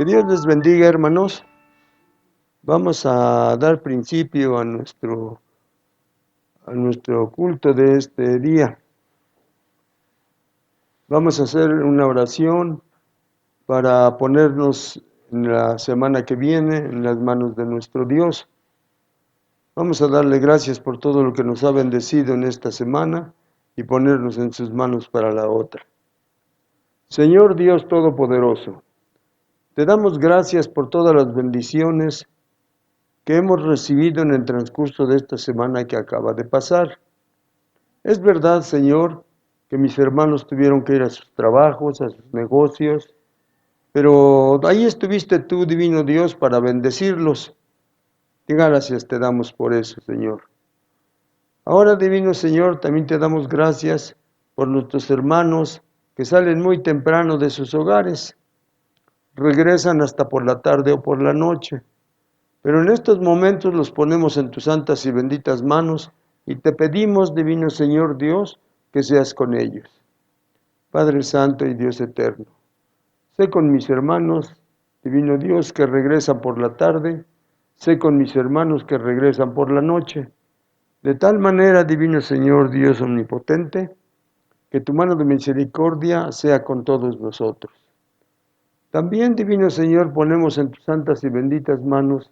Que Dios les bendiga, hermanos. Vamos a dar principio a nuestro culto de este día. Vamos a hacer una oración para ponernos en la semana que viene en las manos de nuestro Dios. Vamos a darle gracias por todo lo que nos ha bendecido en esta semana y ponernos en sus manos para la otra. Señor Dios Todopoderoso, te damos gracias por todas las bendiciones que hemos recibido en el transcurso de esta semana que acaba de pasar. Es verdad, Señor, que mis hermanos tuvieron que ir a sus trabajos, a sus negocios, pero ahí estuviste tú, divino Dios, para bendecirlos. Y gracias te damos por eso, Señor. Ahora, divino Señor, también te damos gracias por nuestros hermanos que salen muy temprano de sus hogares, regresan hasta por la tarde o por la noche. Pero en estos momentos los ponemos en tus santas y benditas manos y te pedimos, divino Señor Dios, que seas con ellos. Padre Santo y Dios Eterno, sé con mis hermanos, divino Dios, que regresan por la tarde, sé con mis hermanos que regresan por la noche. De tal manera, divino Señor Dios Omnipotente, que tu mano de misericordia sea con todos nosotros. También, divino Señor, ponemos en tus santas y benditas manos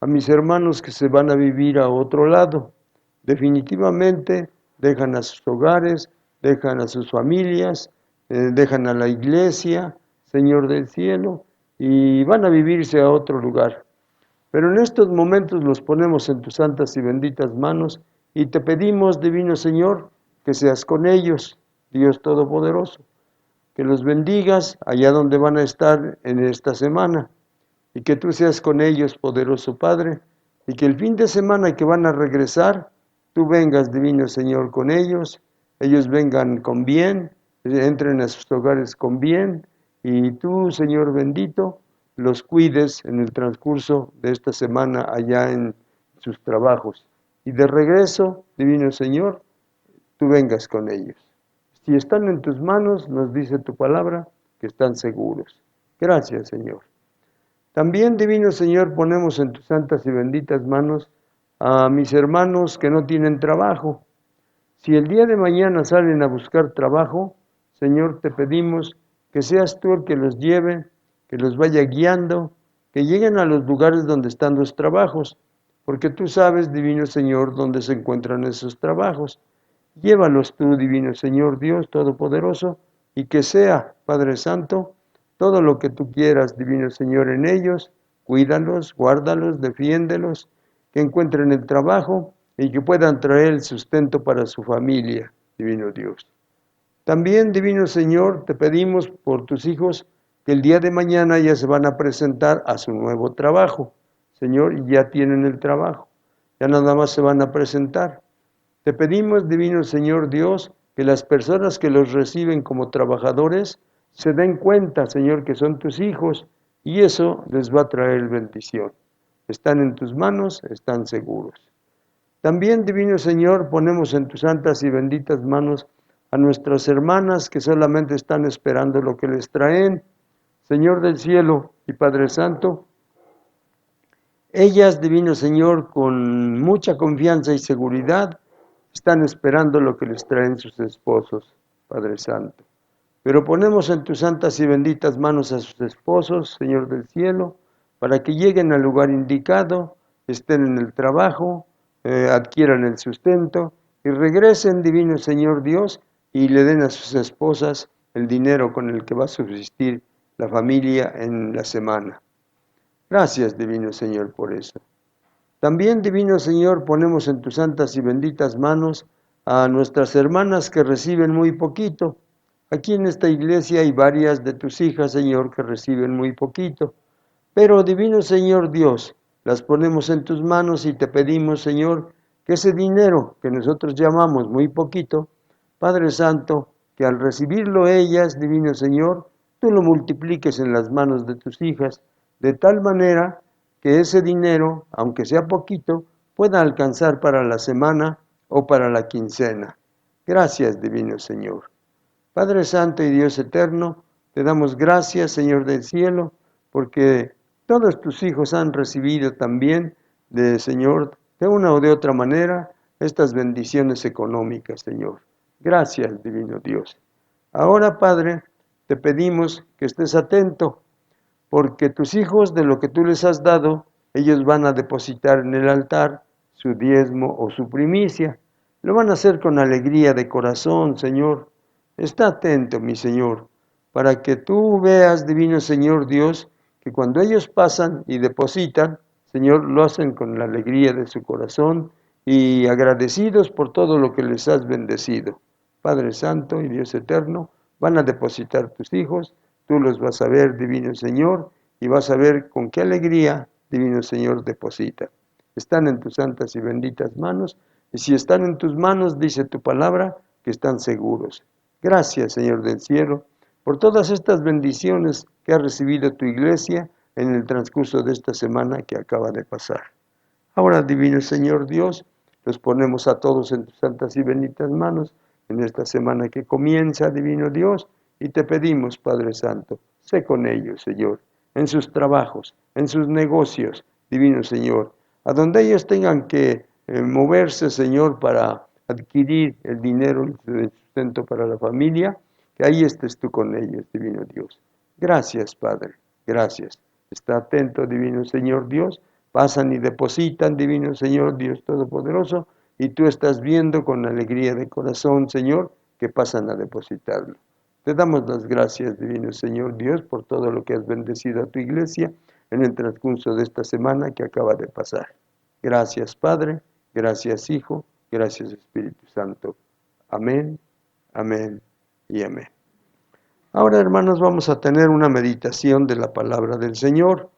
a mis hermanos que se van a vivir a otro lado. Definitivamente dejan a sus hogares, dejan a sus familias, dejan a la iglesia, Señor del cielo, y van a vivirse a otro lugar. Pero en estos momentos los ponemos en tus santas y benditas manos y te pedimos, divino Señor, que seas con ellos, Dios Todopoderoso, que los bendigas allá donde van a estar en esta semana y que tú seas con ellos, poderoso Padre, y que el fin de semana que van a regresar, tú vengas, divino Señor, con ellos vengan con bien, entren a sus hogares con bien, y tú, Señor bendito, los cuides en el transcurso de esta semana allá en sus trabajos. Y de regreso, divino Señor, tú vengas con ellos. Si están en tus manos, nos dice tu palabra, que están seguros. Gracias, Señor. También, divino Señor, ponemos en tus santas y benditas manos a mis hermanos que no tienen trabajo. Si el día de mañana salen a buscar trabajo, Señor, te pedimos que seas tú el que los lleve, que los vaya guiando, que lleguen a los lugares donde están los trabajos, porque tú sabes, divino Señor, dónde se encuentran esos trabajos. Llévalos tú, divino Señor Dios Todopoderoso, y que sea, Padre Santo, todo lo que tú quieras, divino Señor, en ellos. Cuídalos, guárdalos, defiéndelos, que encuentren el trabajo y que puedan traer el sustento para su familia, divino Dios. También, divino Señor, te pedimos por tus hijos que el día de mañana ya se van a presentar a su nuevo trabajo. Señor, y ya tienen el trabajo, ya nada más se van a presentar. Te pedimos, divino Señor Dios, que las personas que los reciben como trabajadores se den cuenta, Señor, que son tus hijos, y eso les va a traer bendición. Están en tus manos, están seguros. También, divino Señor, ponemos en tus santas y benditas manos a nuestras hermanas que solamente están esperando lo que les traen. Señor del cielo y Padre Santo, ellas, divino Señor, con mucha confianza y seguridad, están esperando lo que les traen sus esposos, Padre Santo. Pero ponemos en tus santas y benditas manos a sus esposos, Señor del cielo, para que lleguen al lugar indicado, estén en el trabajo, adquieran el sustento y regresen, divino Señor Dios, y le den a sus esposas el dinero con el que va a subsistir la familia en la semana. Gracias, divino Señor, por eso. También, divino Señor, ponemos en tus santas y benditas manos a nuestras hermanas que reciben muy poquito. Aquí en esta iglesia hay varias de tus hijas, Señor, que reciben muy poquito. Pero, divino Señor Dios, las ponemos en tus manos y te pedimos, Señor, que ese dinero que nosotros llamamos muy poquito, Padre Santo, que al recibirlo ellas, divino Señor, tú lo multipliques en las manos de tus hijas, de tal manera que ese dinero, aunque sea poquito, pueda alcanzar para la semana o para la quincena. Gracias, divino Señor. Padre Santo y Dios eterno, te damos gracias, Señor del cielo, porque todos tus hijos han recibido también Señor, de una o de otra manera, estas bendiciones económicas, Señor. Gracias, divino Dios. Ahora, Padre, te pedimos que estés atento, porque tus hijos, de lo que tú les has dado, ellos van a depositar en el altar su diezmo o su primicia. Lo van a hacer con alegría de corazón, Señor. Está atento, mi Señor, para que tú veas, divino Señor Dios, que cuando ellos pasan y depositan, Señor, lo hacen con la alegría de su corazón y agradecidos por todo lo que les has bendecido. Padre Santo y Dios Eterno, van a depositar tus hijos, tú los vas a ver, divino Señor, y vas a ver con qué alegría, divino Señor, deposita. Están en tus santas y benditas manos, y si están en tus manos, dice tu palabra, que están seguros. Gracias, Señor del cielo, por todas estas bendiciones que ha recibido tu iglesia en el transcurso de esta semana que acaba de pasar. Ahora, divino Señor Dios, los ponemos a todos en tus santas y benditas manos en esta semana que comienza, divino Dios, y te pedimos, Padre Santo, sé con ellos, Señor, en sus trabajos, en sus negocios, divino Señor, a donde ellos tengan que moverse, Señor, para adquirir el dinero, el sustento para la familia, que ahí estés tú con ellos, divino Dios. Gracias, Padre, gracias. Está atento, divino Señor Dios, pasan y depositan, divino Señor Dios Todopoderoso, y tú estás viendo con alegría de corazón, Señor, que pasan a depositarlo. Te damos las gracias, divino Señor Dios, por todo lo que has bendecido a tu iglesia en el transcurso de esta semana que acaba de pasar. Gracias, Padre, gracias, Hijo, gracias, Espíritu Santo. Amén, amén y amén. Ahora, hermanos, vamos a tener una meditación de la palabra del Señor.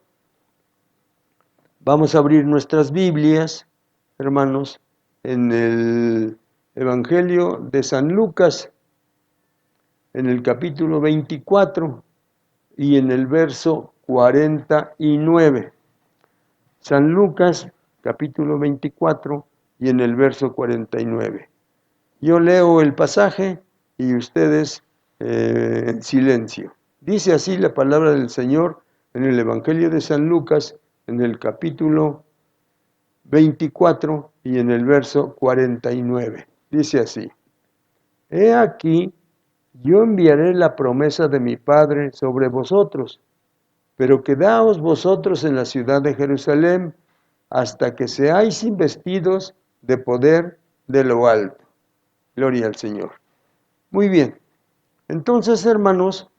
Vamos a abrir nuestras Biblias, hermanos, en el Evangelio de San Lucas, en el capítulo 24 y en el verso 49. San Lucas, capítulo 24 y en el verso 49. Yo leo el pasaje y ustedes en silencio. Dice así la palabra del Señor en el Evangelio de San Lucas, en el capítulo 24 y en el verso 49. Dice así: He aquí, yo enviaré la promesa de mi Padre sobre vosotros, pero quedaos vosotros en la ciudad de Jerusalén hasta que seáis investidos de poder de lo alto. Gloria al Señor. Muy bien. Entonces, hermanos,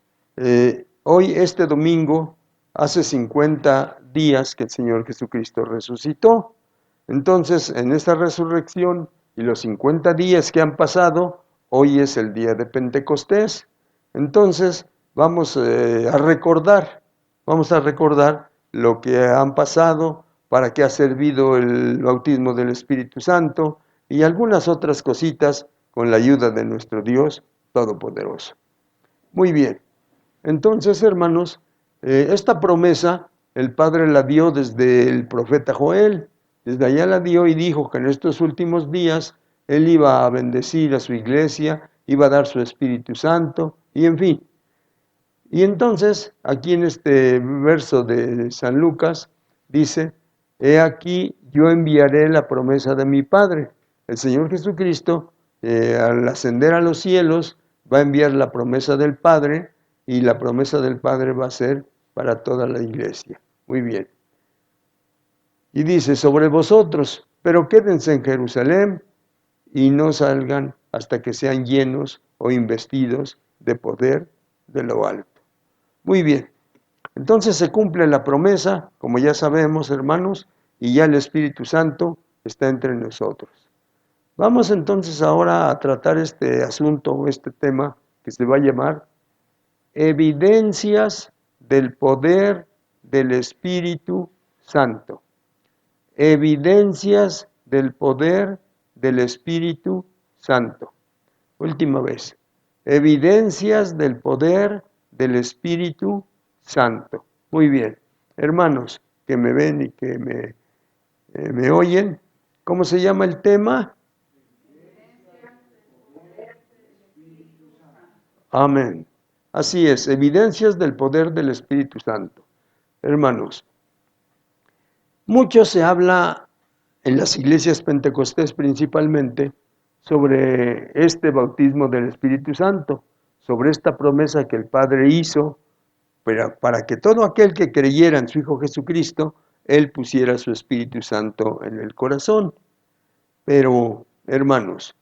hoy, este domingo, hace 50 días que el Señor Jesucristo resucitó. Entonces, en esta resurrección y los 50 días que han pasado, hoy es el día de Pentecostés. Entonces, vamos a recordar lo que han pasado, para qué ha servido el bautismo del Espíritu Santo y algunas otras cositas con la ayuda de nuestro Dios Todopoderoso. Muy bien. Entonces, hermanos, esta promesa el Padre la dio desde el profeta Joel. Desde allá la dio y dijo que en estos últimos días Él iba a bendecir a su iglesia, iba a dar su Espíritu Santo, y en fin. Y entonces, aquí en este verso de San Lucas, dice: He aquí, yo enviaré la promesa de mi Padre. El Señor Jesucristo, al ascender a los cielos, va a enviar la promesa del Padre, y la promesa del Padre va a ser para toda la iglesia. Muy bien. Y dice: sobre vosotros, pero quédense en Jerusalén y no salgan hasta que sean llenos o investidos de poder de lo alto. Muy bien. Entonces se cumple la promesa, como ya sabemos, hermanos, y ya el Espíritu Santo está entre nosotros. Vamos entonces ahora a tratar este asunto, este tema que se va a llamar evidencias del poder del Espíritu Santo. Evidencias del poder del Espíritu Santo. Última vez. Evidencias del poder del Espíritu Santo. Muy bien. Hermanos que me ven y que me oyen, ¿cómo se llama el tema? Amén. Así es, evidencias del poder del Espíritu Santo. hermanos, mucho se habla en las iglesias pentecostés principalmente sobre este bautismo del Espíritu Santo, sobre esta promesa que el Padre hizo para que todo aquel que creyera en su Hijo Jesucristo, Él pusiera su Espíritu Santo en el corazón. Pero, hermanos,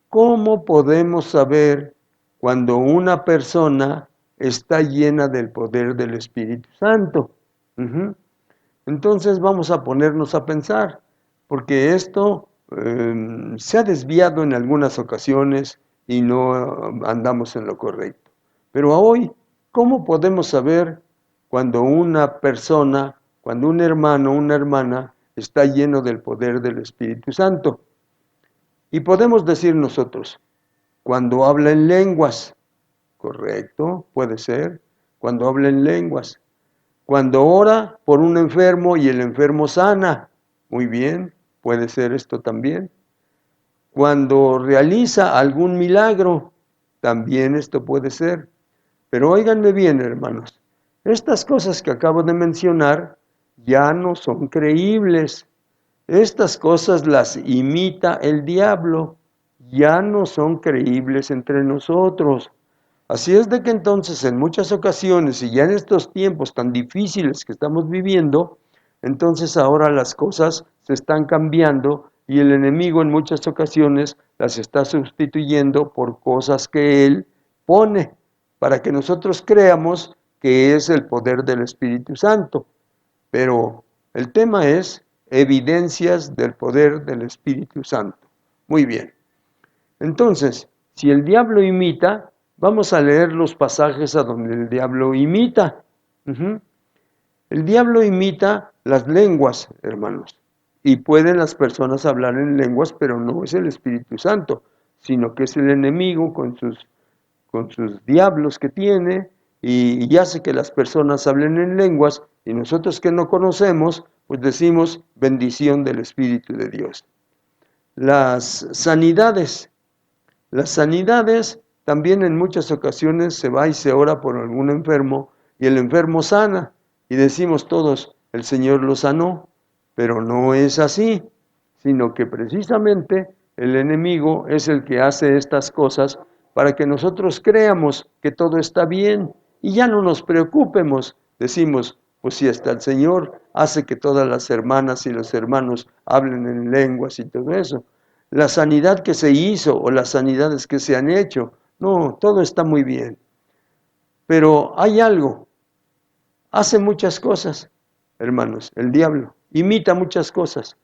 ¿cómo podemos saber cuando una persona está llena del poder del Espíritu Santo? Entonces vamos a ponernos a pensar, porque esto se ha desviado en algunas ocasiones y no andamos en lo correcto. Pero hoy, ¿cómo podemos saber cuando una persona, cuando un hermano o una hermana está lleno del poder del Espíritu Santo? Y podemos decir nosotros, cuando habla en lenguas, correcto, puede ser, cuando habla en lenguas. Cuando ora por un enfermo y el enfermo sana, muy bien, puede ser esto también. Cuando realiza algún milagro, también esto puede ser. Pero óiganme bien, hermanos, estas cosas que acabo de mencionar ya no son creíbles. Estas cosas las imita el diablo, ya no son creíbles entre nosotros. Así es de que entonces en muchas ocasiones, y ya en estos tiempos tan difíciles que estamos viviendo, entonces ahora las cosas se están cambiando y el enemigo en muchas ocasiones las está sustituyendo por cosas que él pone para que nosotros creamos que es el poder del Espíritu Santo. Pero el tema es evidencias del poder del Espíritu Santo. Muy bien. Entonces, si el diablo imita, vamos a leer los pasajes a donde el diablo imita. El diablo imita las lenguas, hermanos. Y pueden las personas hablar en lenguas, pero no es el Espíritu Santo, sino que es el enemigo con sus diablos que tiene y hace que las personas hablen en lenguas y nosotros que no conocemos, pues decimos bendición del Espíritu de Dios. Las sanidades también en muchas ocasiones se va y se ora por algún enfermo y el enfermo sana y decimos todos, el Señor lo sanó, pero no es así, sino que precisamente el enemigo es el que hace estas cosas para que nosotros creamos que todo está bien y ya no nos preocupemos. Decimos, pues si hasta el Señor hace que todas las hermanas y los hermanos hablen en lenguas y todo eso. La sanidad que se hizo o las sanidades que se han hecho, no, todo está muy bien. Pero hay algo, hace muchas cosas, hermanos, el diablo, imita muchas cosas,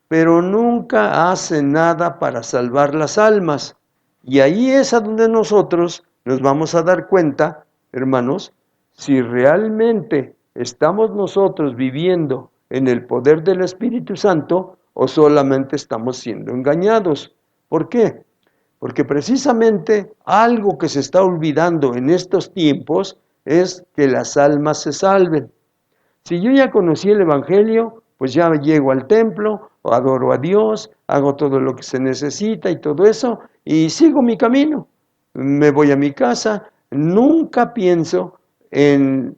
pero nunca hace nada para salvar las almas. Y ahí es a donde nosotros nos vamos a dar cuenta, hermanos, si realmente estamos nosotros viviendo en el poder del Espíritu Santo o solamente estamos siendo engañados. ¿Por qué? Porque precisamente algo que se está olvidando en estos tiempos es que las almas se salven. Si yo ya conocí el Evangelio, pues ya llego al templo, adoro a Dios, hago todo lo que se necesita y todo eso, y sigo mi camino. Me voy a mi casa, nunca pienso en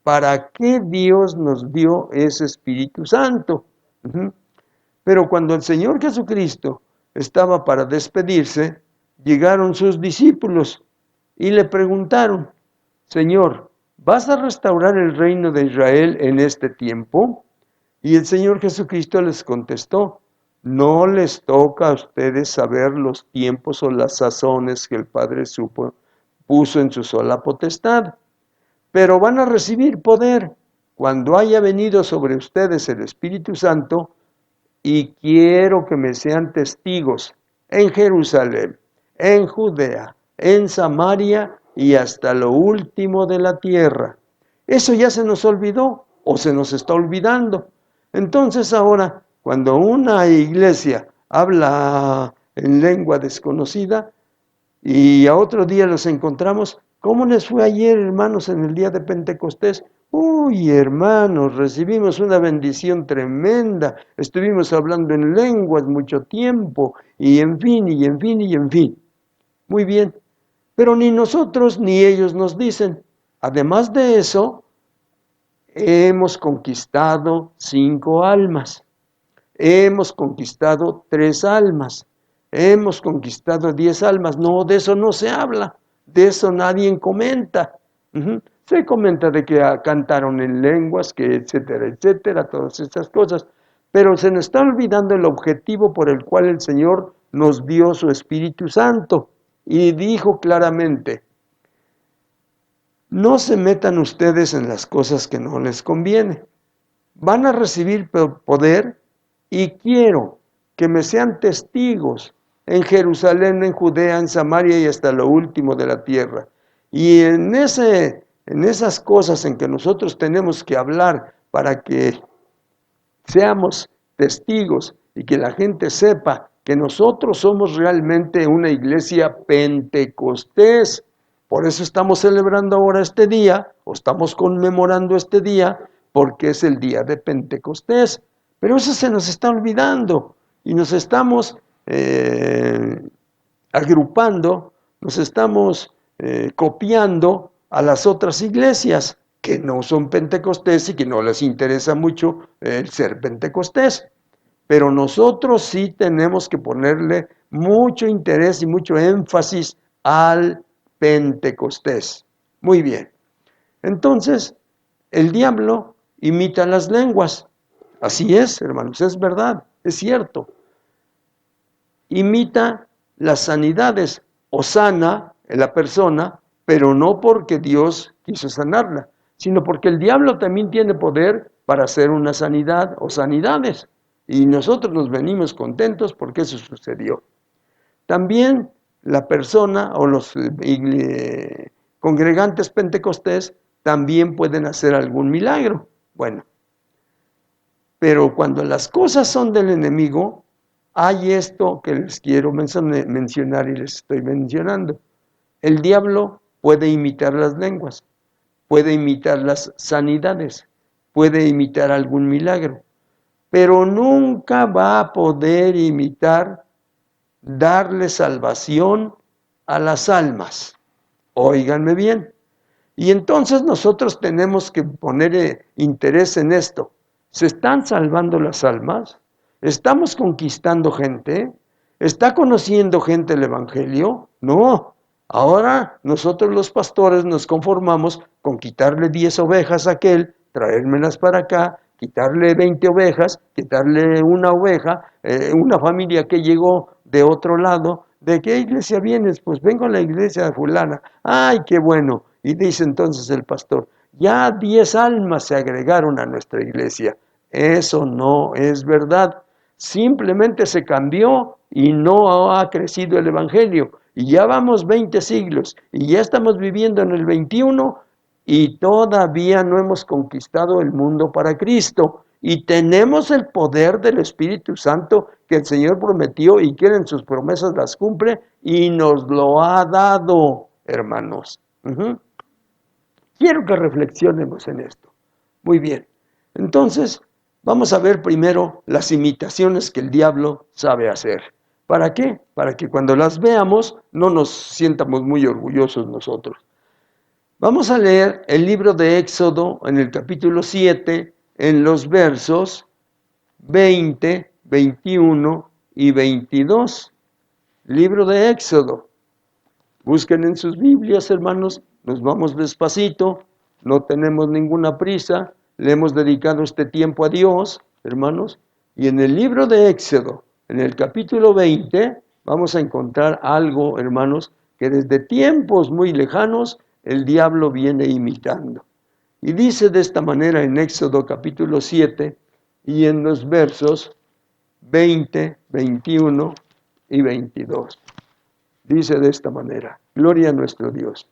para qué Dios nos dio ese Espíritu Santo. Pero cuando el Señor Jesucristo estaba para despedirse, llegaron sus discípulos y le preguntaron, Señor, ¿vas a restaurar el reino de Israel en este tiempo? Y el Señor Jesucristo les contestó, no les toca a ustedes saber los tiempos o las sazones que el Padre puso en su sola potestad, pero van a recibir poder cuando haya venido sobre ustedes el Espíritu Santo, y quiero que me sean testigos en Jerusalén, en Judea, en Samaria y hasta lo último de la tierra. Eso ya se nos olvidó o se nos está olvidando. Entonces ahora, cuando una iglesia habla en lengua desconocida y a otro día los encontramos, ¿cómo les fue ayer, hermanos, en el día de Pentecostés? Uy, hermanos, recibimos una bendición tremenda, estuvimos hablando en lenguas mucho tiempo, y en fin, y en fin, y en fin. Muy bien, pero ni nosotros ni ellos nos dicen. Además de eso, hemos conquistado 5 almas, hemos conquistado 3 almas, hemos conquistado 10 almas. No, de eso no se habla, de eso nadie comenta. Se comenta de que cantaron en lenguas, que etcétera, etcétera, todas estas cosas. Pero se nos está olvidando el objetivo por el cual el Señor nos dio su Espíritu Santo. Y dijo claramente: no se metan ustedes en las cosas que no les conviene. Van a recibir poder y quiero que me sean testigos en Jerusalén, en Judea, en Samaria y hasta lo último de la tierra. Y en esas cosas en que nosotros tenemos que hablar para que seamos testigos y que la gente sepa que nosotros somos realmente una iglesia pentecostés. Por eso estamos celebrando ahora este día, o estamos conmemorando este día, porque es el día de Pentecostés. Pero eso se nos está olvidando y nos estamos agrupando, nos estamos copiando a las otras iglesias que no son pentecostés y que no les interesa mucho el ser pentecostés. Pero nosotros sí tenemos que ponerle mucho interés y mucho énfasis al Pentecostés. Muy bien. Entonces, el diablo imita las lenguas. Así es, hermanos, es verdad, es cierto. Imita las sanidades o sana en la persona, pero no porque Dios quiso sanarla, sino porque el diablo también tiene poder para hacer una sanidad o sanidades. Y nosotros nos venimos contentos porque eso sucedió. También la persona o los congregantes pentecostés también pueden hacer algún milagro. Bueno, pero cuando las cosas son del enemigo, hay esto que les quiero mencionar y les estoy mencionando. El diablo puede imitar las lenguas, puede imitar las sanidades, puede imitar algún milagro, pero nunca va a poder imitar darle salvación a las almas. Óiganme bien. Y entonces nosotros tenemos que poner interés en esto. ¿Se están salvando las almas? ¿Estamos conquistando gente? ¿Está conociendo gente el Evangelio? No. Ahora nosotros los pastores nos conformamos con quitarle 10 ovejas a aquel, traérmelas para acá, quitarle 20 ovejas, quitarle una oveja, una familia que llegó de otro lado. ¿De qué iglesia vienes? Pues vengo a la iglesia de fulana. ¡Ay, qué bueno! Y dice entonces el pastor: ya 10 almas se agregaron a nuestra iglesia. Eso no es verdad. Simplemente se cambió y no ha crecido el Evangelio. Y ya vamos 20 siglos y ya estamos viviendo en el 21 y todavía no hemos conquistado el mundo para Cristo. Y tenemos el poder del Espíritu Santo que el Señor prometió y que en sus promesas las cumple y nos lo ha dado, hermanos. Quiero que reflexionemos en esto. Muy bien. Entonces, vamos a ver primero las imitaciones que el diablo sabe hacer. ¿Para qué? Para que cuando las veamos no nos sientamos muy orgullosos nosotros. Vamos a leer el libro de Éxodo en el capítulo 7, en los versos 20, 21 y 22. Libro de Éxodo. Busquen en sus Biblias, hermanos, nos vamos despacito, no tenemos ninguna prisa, le hemos dedicado este tiempo a Dios, hermanos, y en el libro de Éxodo, en el capítulo 20, vamos a encontrar algo, hermanos, que desde tiempos muy lejanos el diablo viene imitando. Y dice de esta manera en Éxodo capítulo 7 y en los versos 20, 21 y 22. Dice de esta manera: gloria a nuestro Dios.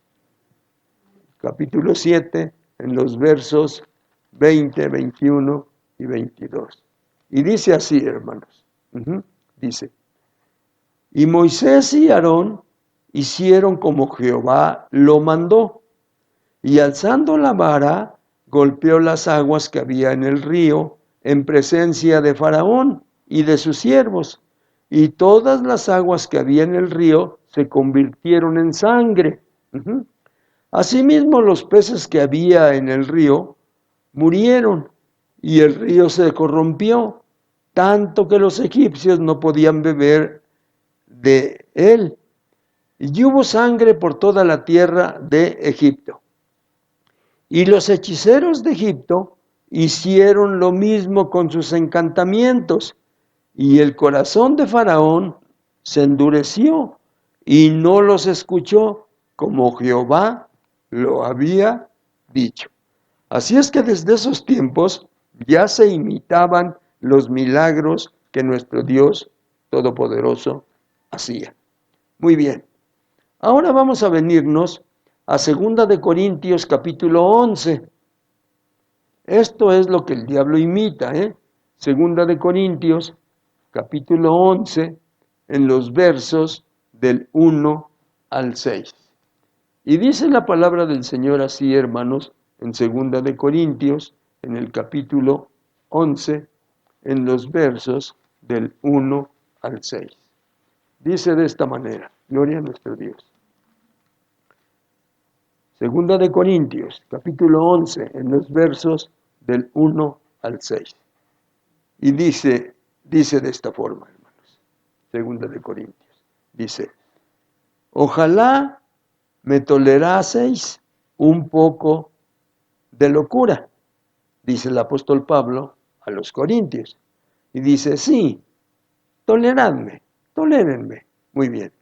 Capítulo 7, en los versos 20, 21 y 22. Y dice así, hermanos. Dice: y Moisés y Aarón hicieron como Jehová lo mandó, y alzando la vara, golpeó las aguas que había en el río, en presencia de Faraón y de sus siervos, y todas las aguas que había en el río se convirtieron en sangre. Asimismo, los peces que había en el río murieron y el río se corrompió, tanto que los egipcios no podían beber de él. Y hubo sangre por toda la tierra de Egipto. Y los hechiceros de Egipto hicieron lo mismo con sus encantamientos, y el corazón de Faraón se endureció y no los escuchó, como Jehová lo había dicho. Así es que desde esos tiempos ya se imitaban los milagros que nuestro Dios Todopoderoso hacía. Muy bien, ahora vamos a venirnos a 2 Corintios capítulo 11. Esto es lo que el diablo imita, 2 Corintios capítulo 11, en los versos del 1 al 6. Y dice la palabra del Señor así, hermanos, en 2 Corintios, en el capítulo 11, en los versos del 1 al 6. Dice de esta manera, gloria a nuestro Dios. 2 Corintios, capítulo 11, en los versos del 1 al 6. Y dice de esta forma, hermanos, 2 Corintios. Dice, ojalá me toleraseis un poco de locura, dice el apóstol Pablo a los corintios. Y dice, sí, tolérenme. Muy bien.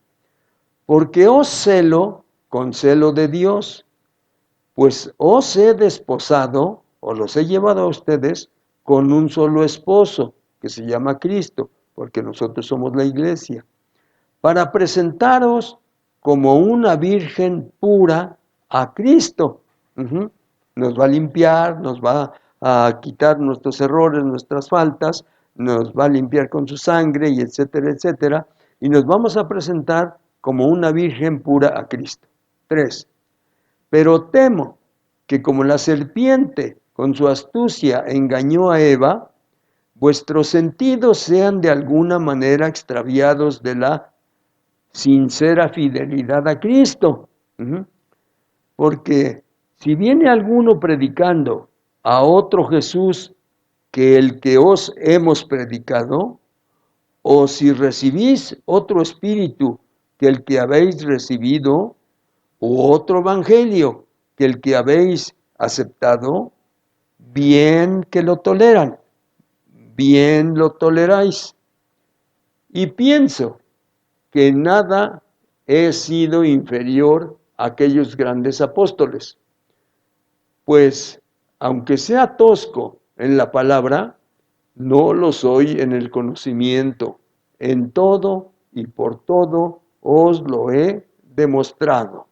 Porque os celo con celo de Dios, pues os he desposado, o los he llevado a ustedes, con un solo esposo, que se llama Cristo, porque nosotros somos la iglesia, para presentaros como una virgen pura a Cristo. Nos va a limpiar, nos va a quitar nuestros errores, nuestras faltas, nos va a limpiar con su sangre, y etcétera, etcétera, y nos vamos a presentar como una virgen pura a Cristo. 3. Pero temo que como la serpiente con su astucia engañó a Eva, vuestros sentidos sean de alguna manera extraviados de la sincera fidelidad a Cristo. Porque si viene alguno predicando a otro Jesús que el que os hemos predicado, o si recibís otro espíritu que el que habéis recibido, o otro evangelio que el que habéis aceptado, bien que lo toleran, bien lo toleráis. Y pienso que nada he sido inferior a aquellos grandes apóstoles, pues aunque sea tosco en la palabra, no lo soy en el conocimiento. En todo y por todo os lo he demostrado.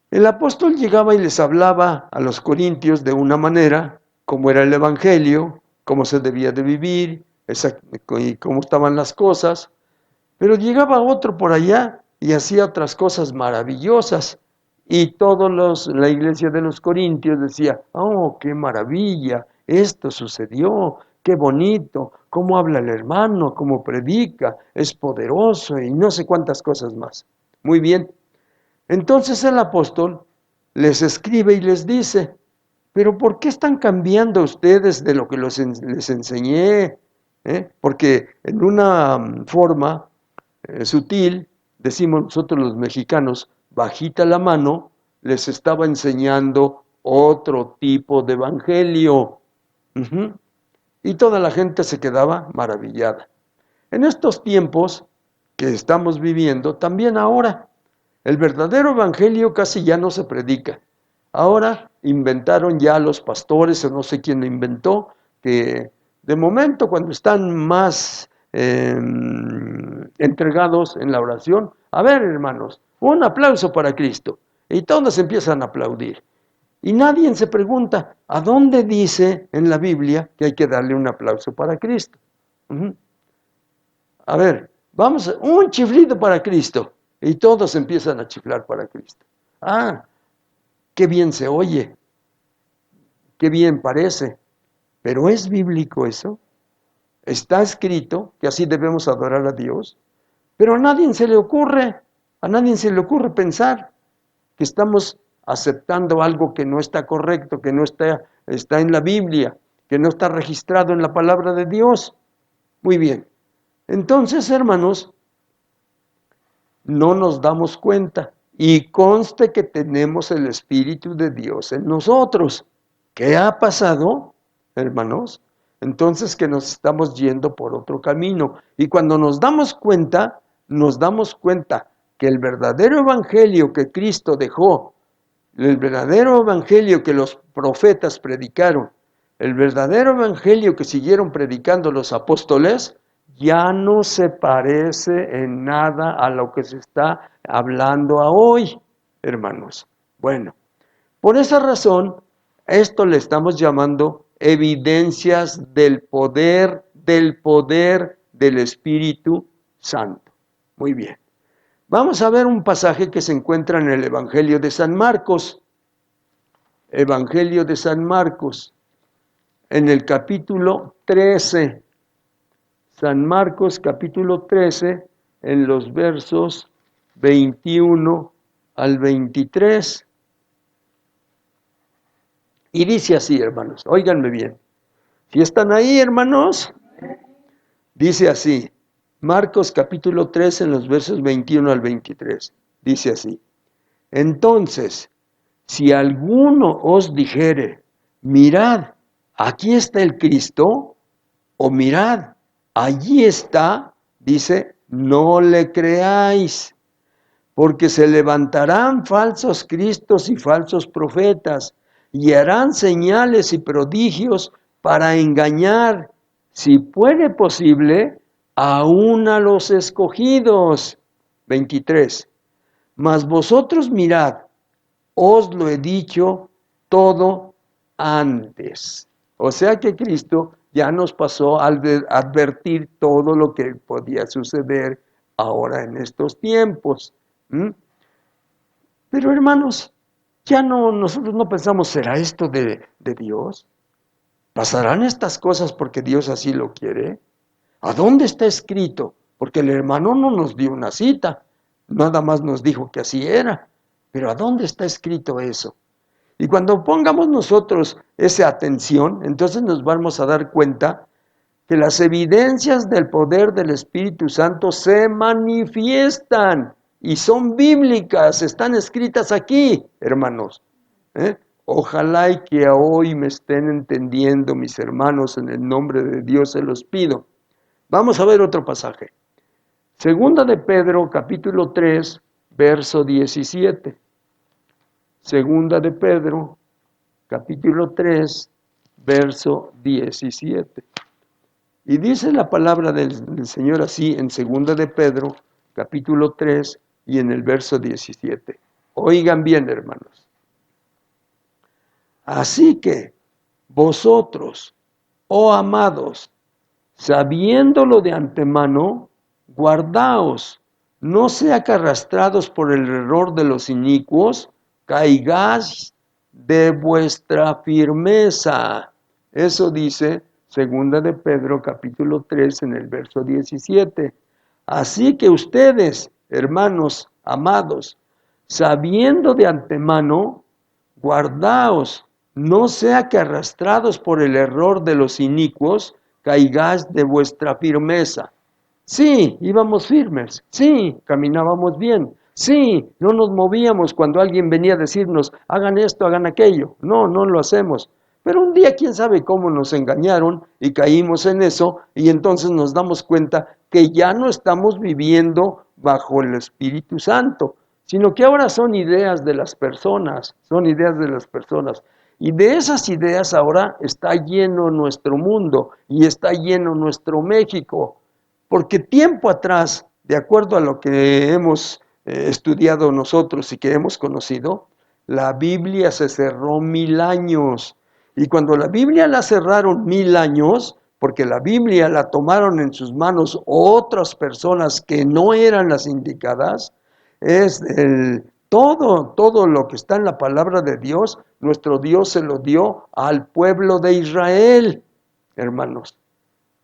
El apóstol llegaba y les hablaba a los corintios de una manera, cómo era el evangelio, cómo se debía de vivir, y cómo estaban las cosas, pero llegaba otro por allá y hacía otras cosas maravillosas, y la iglesia de los corintios decía, oh, qué maravilla, esto sucedió, qué bonito, cómo habla el hermano, cómo predica, es poderoso, y no sé cuántas cosas más. Muy bien. Entonces el apóstol les escribe y les dice, pero ¿por qué están cambiando ustedes de lo que les enseñé? Porque en una forma sutil, decimos nosotros los mexicanos, bajita la mano, les estaba enseñando otro tipo de evangelio. Y toda la gente se quedaba maravillada. En estos tiempos que estamos viviendo, también ahora, el verdadero evangelio casi ya no se predica. Ahora inventaron ya los pastores, o no sé quién lo inventó, que de momento cuando están más entregados en la oración, a ver, hermanos, un aplauso para Cristo. Y todos empiezan a aplaudir. Y nadie se pregunta, ¿a dónde dice en la Biblia que hay que darle un aplauso para Cristo? A ver, vamos, un chiflido para Cristo. Y todos empiezan a chiflar para Cristo. Ah, qué bien se oye, qué bien parece. ¿Pero es bíblico eso? Está escrito que así debemos adorar a Dios, pero a nadie se le ocurre pensar que estamos aceptando algo que no está correcto, que no está en la Biblia, que no está registrado en la palabra de Dios. Muy bien. Entonces, hermanos, no nos damos cuenta. Y conste que tenemos el Espíritu de Dios en nosotros. ¿Qué ha pasado, hermanos? Entonces que nos estamos yendo por otro camino. Y cuando nos damos cuenta que el verdadero evangelio que Cristo dejó, el verdadero evangelio que los profetas predicaron, el verdadero evangelio que siguieron predicando los apóstoles, ya no se parece en nada a lo que se está hablando a hoy, hermanos. Bueno, por esa razón, esto le estamos llamando evidencias del poder del Espíritu Santo. Muy bien. Vamos a ver un pasaje que se encuentra en el Evangelio de San Marcos. Evangelio de San Marcos, en el capítulo 13. San Marcos, capítulo 13, en los versos 21 al 23. Y dice así, hermanos, óiganme bien. Si están ahí, hermanos, dice así, Marcos capítulo 13, en los versos 21 al 23. Dice así, entonces, si alguno os dijere, mirad, aquí está el Cristo, o mirad, allí está, dice, no le creáis, porque se levantarán falsos cristos y falsos profetas, y harán señales y prodigios para engañar, si fuere posible, aún a los escogidos. 23. Mas vosotros mirad, os lo he dicho todo antes. O sea que Cristo ya nos pasó al advertir todo lo que podía suceder ahora en estos tiempos. Pero hermanos, ya no, nosotros no pensamos, ¿será esto de Dios? ¿Pasarán estas cosas porque Dios así lo quiere? ¿A dónde está escrito? Porque el hermano no nos dio una cita, nada más nos dijo que así era. Pero ¿a dónde está escrito eso? Y cuando pongamos nosotros esa atención, entonces nos vamos a dar cuenta que las evidencias del poder del Espíritu Santo se manifiestan y son bíblicas, están escritas aquí, hermanos. Ojalá y que hoy me estén entendiendo, mis hermanos, en el nombre de Dios se los pido. Vamos a ver otro pasaje. Segunda de Pedro, capítulo 3, verso 17. Segunda de Pedro, capítulo 3, verso 17. Y dice la palabra del Señor así en Segunda de Pedro, capítulo 3 y en el verso 17. Oigan bien, hermanos. Así que vosotros, oh amados, sabiéndolo de antemano, guardaos, no sea que arrastrados por el error de los inicuos, caigáis de vuestra firmeza. Eso dice Segunda de Pedro, capítulo 3, en el verso 17. Así que ustedes, hermanos amados, sabiendo de antemano, guardaos, no sea que arrastrados por el error de los inicuos, caigáis de vuestra firmeza. Sí, íbamos firmes, sí, caminábamos bien, sí, no nos movíamos cuando alguien venía a decirnos, hagan esto, hagan aquello. No, no lo hacemos. Pero un día, quién sabe cómo nos engañaron y caímos en eso, y entonces nos damos cuenta que ya no estamos viviendo bajo el Espíritu Santo, sino que ahora son ideas de las personas, son ideas de las personas. Y de esas ideas ahora está lleno nuestro mundo y está lleno nuestro México. Porque tiempo atrás, de acuerdo a lo que hemos estudiado nosotros y que hemos conocido, la Biblia se cerró 1000 años. Y cuando la Biblia la cerraron 1000 años, porque la Biblia la tomaron en sus manos otras personas que no eran las indicadas, es todo lo que está en la palabra de Dios, nuestro Dios se lo dio al pueblo de Israel, hermanos.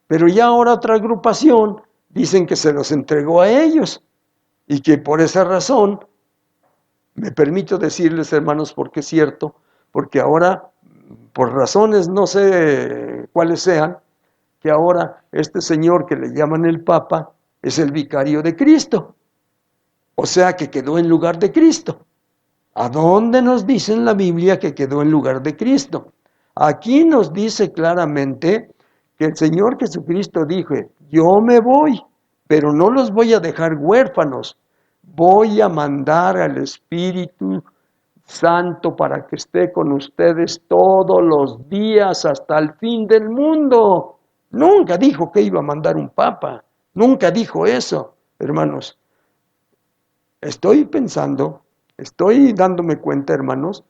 Pero ya ahora otra agrupación dicen que se los entregó a ellos y que por esa razón Me permito decirles, hermanos, porque es cierto, porque ahora, por razones no sé cuáles sean, que ahora este señor que le llaman el Papa es el vicario de Cristo, o sea que quedó en lugar de Cristo. ¿A dónde nos dice en la Biblia que quedó en lugar de Cristo? Aquí nos dice claramente que el Señor Jesucristo dijo, yo me voy, pero no los voy a dejar huérfanos, voy a mandar al Espíritu Santo para que esté con ustedes todos los días hasta el fin del mundo. Nunca dijo que iba a mandar un papa, nunca dijo eso, hermanos. Estoy pensando, estoy dándome cuenta, hermanos,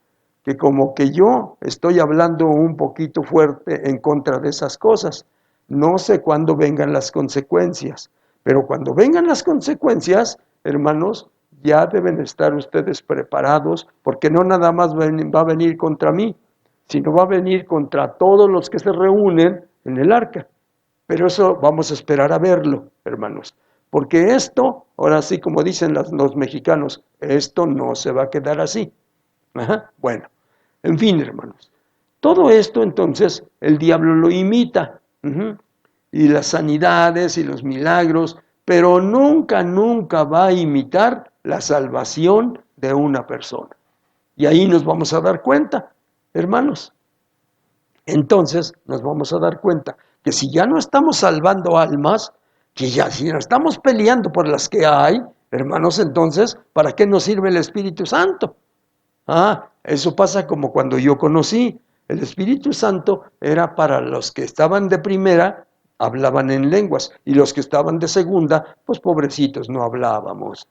que como que yo estoy hablando un poquito fuerte en contra de esas cosas. No sé cuándo vengan las consecuencias, pero cuando vengan las consecuencias, hermanos, ya deben estar ustedes preparados, porque no nada más va a venir contra mí, sino va a venir contra todos los que se reúnen en el arca. Pero eso vamos a esperar a verlo, hermanos. Porque esto, ahora sí como dicen los mexicanos, esto no se va a quedar así. Ajá. Bueno, en fin, hermanos. Todo esto entonces el diablo lo imita. Y las sanidades y los milagros, pero nunca, nunca va a imitar la salvación de una persona. Y ahí nos vamos a dar cuenta, hermanos. Entonces nos vamos a dar cuenta que si ya no estamos salvando almas, que ya si no estamos peleando por las que hay, hermanos, entonces, ¿para qué nos sirve el Espíritu Santo? Eso pasa como cuando yo conocí. El Espíritu Santo era para los que estaban de primera, hablaban en lenguas, y los que estaban de segunda, pues pobrecitos, no hablábamos.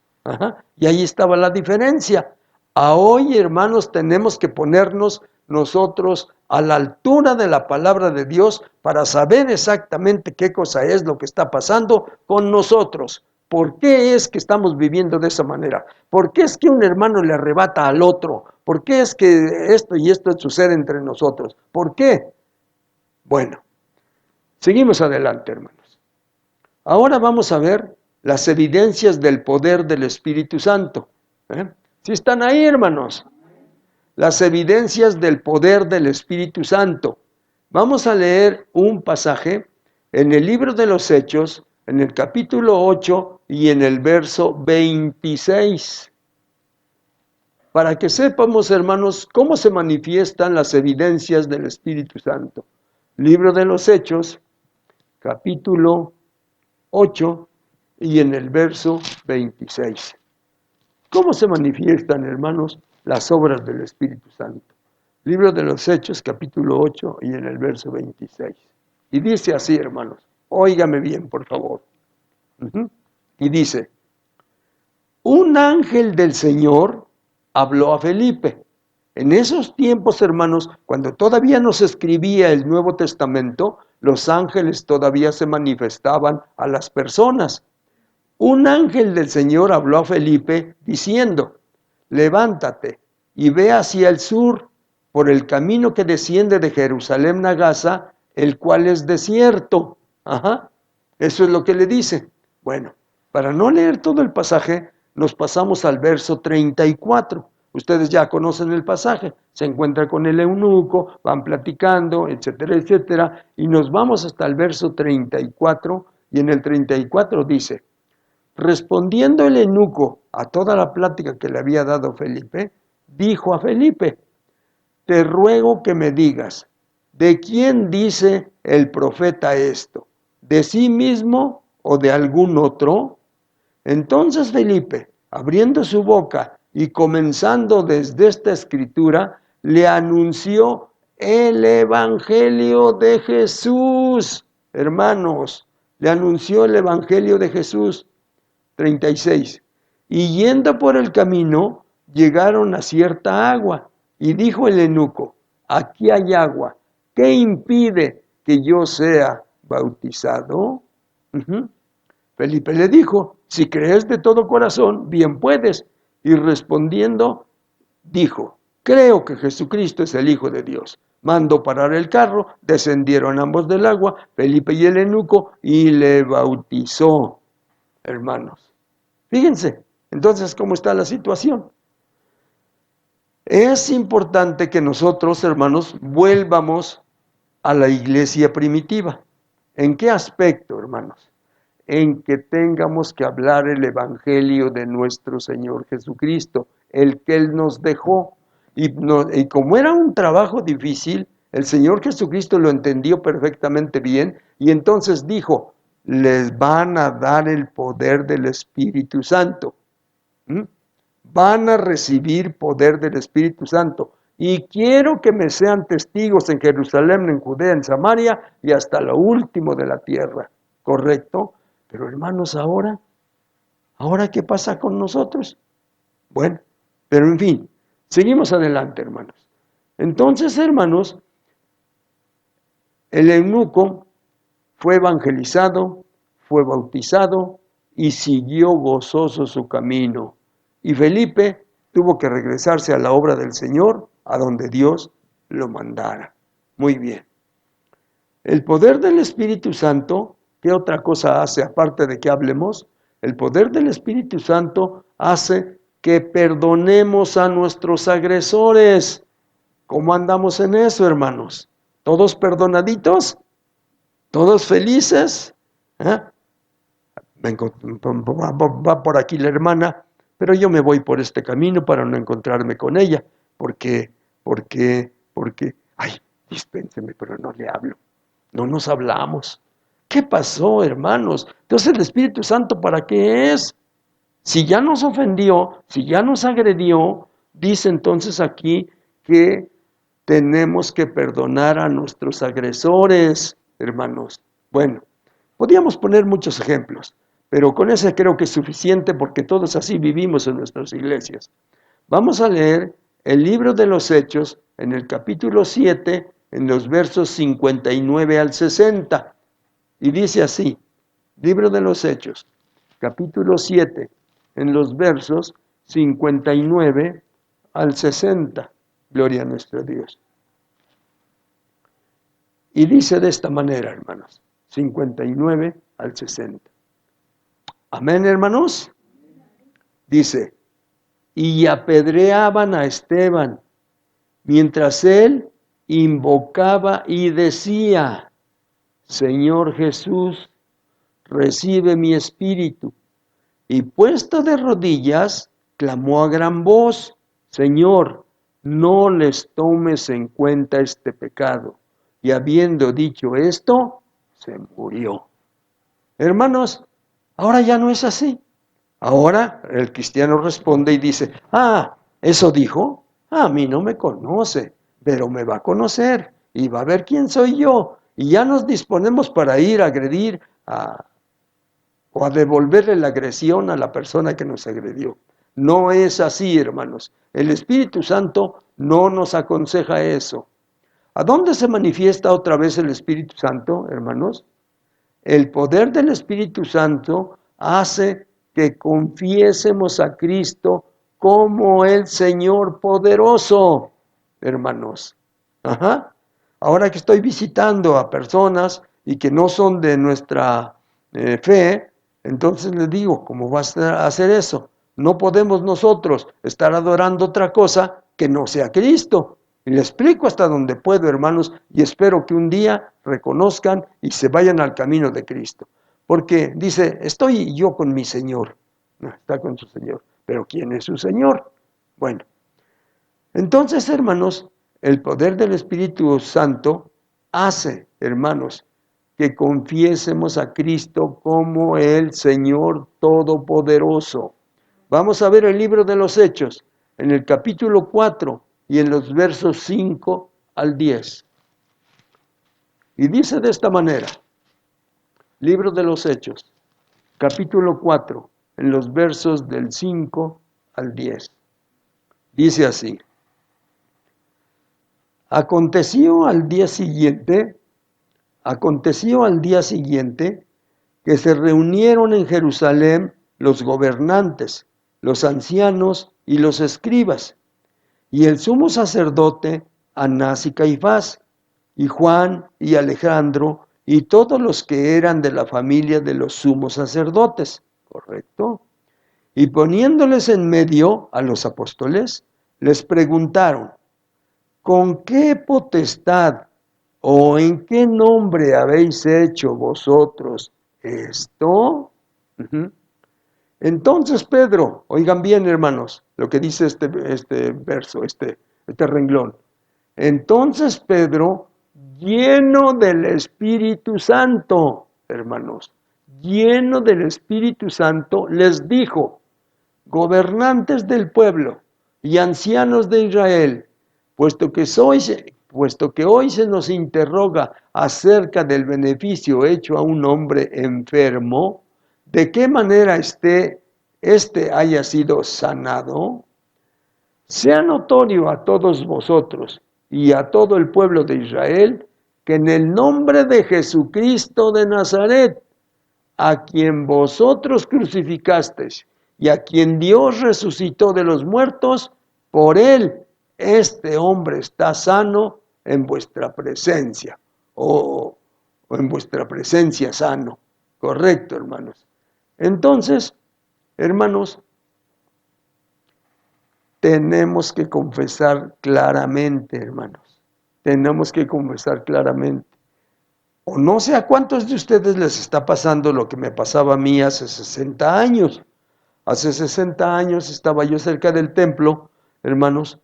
Y ahí estaba la diferencia. Hoy, hermanos, tenemos que ponernos nosotros a la altura de la palabra de Dios para saber exactamente qué cosa es lo que está pasando con nosotros. ¿Por qué es que estamos viviendo de esa manera? ¿Por qué es que un hermano le arrebata al otro? ¿Por qué es que esto y esto sucede entre nosotros? ¿Por qué? Bueno, seguimos adelante, hermanos. Ahora vamos a ver las evidencias del poder del Espíritu Santo. ¿Sí están ahí, hermanos? Las evidencias del poder del Espíritu Santo. Vamos a leer un pasaje en el libro de los Hechos, en el capítulo 8 y en el verso 26. Para que sepamos, hermanos, cómo se manifiestan las evidencias del Espíritu Santo. Libro de los Hechos, capítulo 8 y en el verso 26. ¿Cómo se manifiestan, hermanos, las obras del Espíritu Santo? Libro de los Hechos, capítulo 8 y en el verso 26. Y dice así, hermanos, óigame bien, por favor. Y dice, un ángel del Señor habló a Felipe. En esos tiempos, hermanos, cuando todavía no se escribía el Nuevo Testamento, los ángeles todavía se manifestaban a las personas. Un ángel del Señor habló a Felipe diciendo, levántate y ve hacia el sur por el camino que desciende de Jerusalén a Gaza, el cual es desierto. Eso es lo que le dice. Bueno, para no leer todo el pasaje, nos pasamos al verso 34. Ustedes ya conocen el pasaje. Se encuentra con el eunuco, van platicando, etcétera, etcétera, y nos vamos hasta el verso 34, y en el 34 dice, respondiendo el eunuco a toda la plática que le había dado Felipe, dijo a Felipe, te ruego que me digas, ¿de quién dice el profeta esto? ¿De sí mismo o de algún otro? Entonces Felipe, abriendo su boca y comenzando desde esta escritura, le anunció el Evangelio de Jesús. Hermanos, le anunció el Evangelio de Jesús. 36. Y yendo por el camino, llegaron a cierta agua, y dijo el eunuco, aquí hay agua, ¿qué impide que yo sea bautizado? Felipe le dijo, si crees de todo corazón, bien puedes. Y respondiendo, dijo, creo que Jesucristo es el Hijo de Dios. Mandó parar el carro, descendieron ambos del agua, Felipe y el eunuco, y le bautizó. Hermanos, fíjense, entonces, ¿cómo está la situación? Es importante que nosotros, hermanos, vuelvamos a la iglesia primitiva. ¿En qué aspecto, hermanos? En que tengamos que hablar el evangelio de nuestro Señor Jesucristo, el que Él nos dejó. Y como era un trabajo difícil, el Señor Jesucristo lo entendió perfectamente bien y entonces dijo, les van a dar el poder del Espíritu Santo. ¿Mm? Van a recibir poder del Espíritu Santo. Y quiero que me sean testigos en Jerusalén, en Judea, en Samaria y hasta lo último de la tierra. ¿Correcto? Pero hermanos, ¿ahora qué pasa con nosotros? Bueno, pero en fin, seguimos adelante, hermanos. Entonces, hermanos, el eunuco fue evangelizado, fue bautizado y siguió gozoso su camino. Y Felipe tuvo que regresarse a la obra del Señor, a donde Dios lo mandara. Muy bien. El poder del Espíritu Santo, ¿qué otra cosa hace aparte de que hablemos? El poder del Espíritu Santo hace que perdonemos a nuestros agresores. ¿Cómo andamos en eso, hermanos? ¿Todos perdonaditos? ¿Todos felices? ¿Eh? Va por aquí la hermana, pero yo me voy por este camino para no encontrarme con ella, porque, ay, dispénseme, pero no le hablo, no nos hablamos. ¿Qué pasó, hermanos? Entonces el Espíritu Santo, ¿para qué es? Si ya nos ofendió, si ya nos agredió, dice entonces aquí que tenemos que perdonar a nuestros agresores, hermanos. Bueno, podríamos poner muchos ejemplos, pero con ese creo que es suficiente porque todos así vivimos en nuestras iglesias. Vamos a leer el libro de los Hechos en el capítulo 7, en los versos 59 al 60. Y dice así, libro de los Hechos, capítulo 7, en los versos 59 al 60. Gloria a nuestro Dios. Y dice de esta manera, hermanos, 59 al 60. Amén, hermanos. Dice, y apedreaban a Esteban, mientras él invocaba y decía, Señor Jesús, recibe mi espíritu. Y puesto de rodillas, clamó a gran voz, Señor, no les tomes en cuenta este pecado. Y habiendo dicho esto, se murió. Hermanos, ahora ya no es así. Ahora el cristiano responde y dice, ¿eso dijo? A mí no me conoce, pero me va a conocer y va a ver quién soy yo. Y ya nos disponemos para ir a agredir o a devolverle la agresión a la persona que nos agredió. No es así, hermanos. El Espíritu Santo no nos aconseja eso. ¿A dónde se manifiesta otra vez el Espíritu Santo, hermanos? El poder del Espíritu Santo hace que confiésemos a Cristo como el Señor poderoso, hermanos. Ahora que estoy visitando a personas y que no son de nuestra fe, entonces les digo, ¿cómo vas a hacer eso? No podemos nosotros estar adorando otra cosa que no sea Cristo. Y le explico hasta donde puedo, hermanos, y espero que un día reconozcan y se vayan al camino de Cristo. Porque dice, estoy yo con mi Señor. No, está con su Señor. Pero ¿quién es su Señor? Bueno, entonces, hermanos, el poder del Espíritu Santo hace, hermanos, que confiésemos a Cristo como el Señor Todopoderoso. Vamos a ver el libro de los Hechos, en el capítulo 4 y en los versos 5 al 10. Y dice de esta manera, libro de los Hechos, capítulo 4, en los versos del 5 al 10. Dice así, Aconteció al día siguiente que se reunieron en Jerusalén los gobernantes, los ancianos y los escribas, y el sumo sacerdote Anás y Caifás, y Juan y Alejandro, y todos los que eran de la familia de los sumos sacerdotes, ¿correcto? Y poniéndoles en medio a los apóstoles, les preguntaron, ¿con qué potestad o en qué nombre habéis hecho vosotros esto? Ujú. Entonces Pedro, oigan bien hermanos, lo que dice este verso, este renglón. Entonces Pedro, lleno del Espíritu Santo, hermanos, lleno del Espíritu Santo, les dijo, gobernantes del pueblo y ancianos de Israel, puesto que hoy se nos interroga acerca del beneficio hecho a un hombre enfermo, de qué manera este haya sido sanado, sea notorio a todos vosotros y a todo el pueblo de Israel que en el nombre de Jesucristo de Nazaret, a quien vosotros crucificasteis y a quien Dios resucitó de los muertos, por él este hombre está sano en vuestra presencia, o en vuestra presencia sano. Correcto, hermanos. Entonces, hermanos, tenemos que confesar claramente, hermanos. Tenemos que confesar claramente. O no sé a cuántos de ustedes les está pasando lo que me pasaba a mí hace 60 años. Hace 60 años estaba yo cerca del templo, hermanos,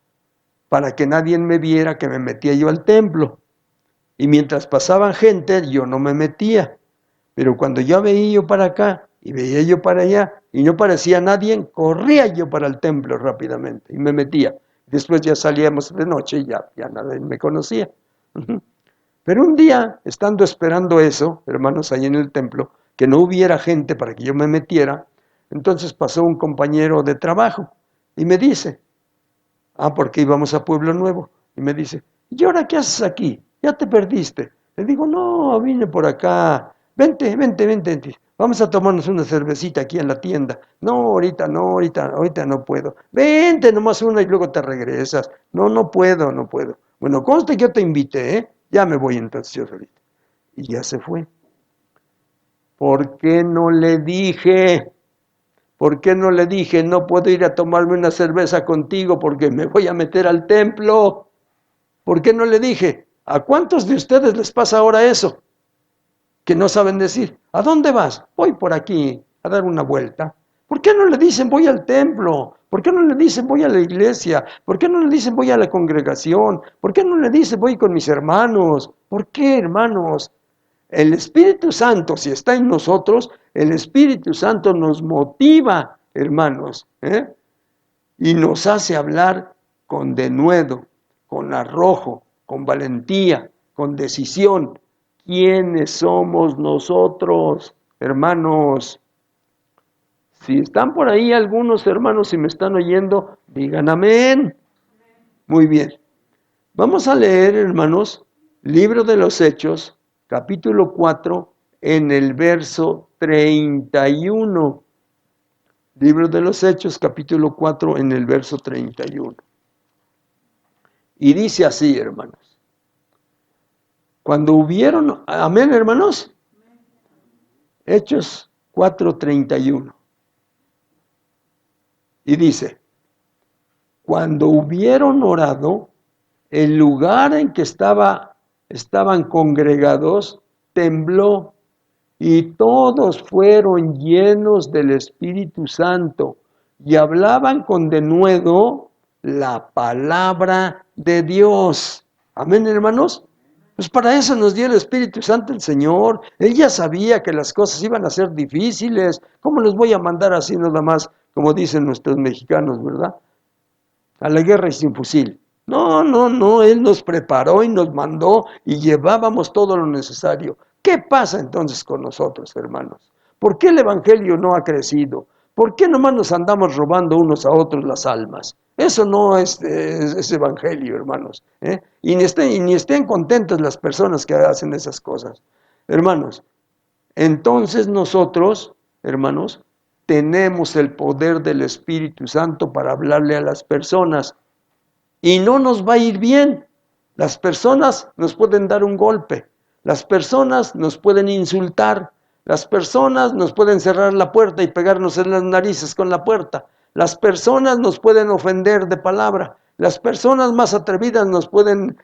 para que nadie me viera que me metía yo al templo. Y mientras pasaban gente, yo no me metía. Pero cuando ya veía yo para acá y veía yo para allá y no parecía nadie, corría yo para el templo rápidamente y me metía. Después ya salíamos de noche y ya nadie me conocía. Pero un día, estando esperando eso, hermanos, ahí en el templo, que no hubiera gente para que yo me metiera, entonces pasó un compañero de trabajo y me dice, porque íbamos a Pueblo Nuevo, y me dice, ¿y ahora qué haces aquí? Ya te perdiste. Le digo, no, vine por acá, vente, vamos a tomarnos una cervecita aquí en la tienda. No, ahorita no puedo. Vente nomás una y luego te regresas. No puedo. Bueno, conste que yo te invité, ¿eh? Ya me voy entonces yo solito. Y ya se fue. ¿Por qué no le dije? ¿Por qué no le dije, no puedo ir a tomarme una cerveza contigo porque me voy a meter al templo? ¿Por qué no le dije? ¿A cuántos de ustedes les pasa ahora eso? Que no saben decir, ¿a dónde vas? Voy por aquí a dar una vuelta. ¿Por qué no le dicen voy al templo? ¿Por qué no le dicen voy a la iglesia? ¿Por qué no le dicen voy a la congregación? ¿Por qué no le dicen voy con mis hermanos? ¿Por qué, hermanos? El Espíritu Santo, si está en nosotros, el Espíritu Santo nos motiva, hermanos, y nos hace hablar con denuedo, con arrojo, con valentía, con decisión. ¿Quiénes somos nosotros, hermanos? Si están por ahí algunos hermanos y me están oyendo, digan amén. Muy bien. Vamos a leer, hermanos, Libro de los Hechos, capítulo 4, en el verso 31. Libro de los Hechos, capítulo 4, en el verso 31. Y dice así, hermanos. Cuando hubieron, amén, hermanos. Hechos 4:31. Y dice, cuando hubieron orado, el lugar en que estaban congregados tembló y todos fueron llenos del Espíritu Santo y hablaban con denuedo la palabra de Dios. Amén, hermanos. Pues para eso nos dio el Espíritu Santo el Señor. Él ya sabía que las cosas iban a ser difíciles. ¿Cómo los voy a mandar así nada más, como dicen nuestros mexicanos, verdad? A la guerra y sin fusil. No, Él nos preparó y nos mandó y llevábamos todo lo necesario. ¿Qué pasa entonces con nosotros, hermanos? ¿Por qué el Evangelio no ha crecido? ¿Por qué nomás nos andamos robando unos a otros las almas? Eso no es Evangelio, hermanos. Y ni estén contentas las personas que hacen esas cosas. Hermanos, entonces nosotros, hermanos, tenemos el poder del Espíritu Santo para hablarle a las personas. Y no nos va a ir bien. Las personas nos pueden dar un golpe. Las personas nos pueden insultar. Las personas nos pueden cerrar la puerta y pegarnos en las narices con la puerta. Las personas nos pueden ofender de palabra. Las personas más atrevidas nos pueden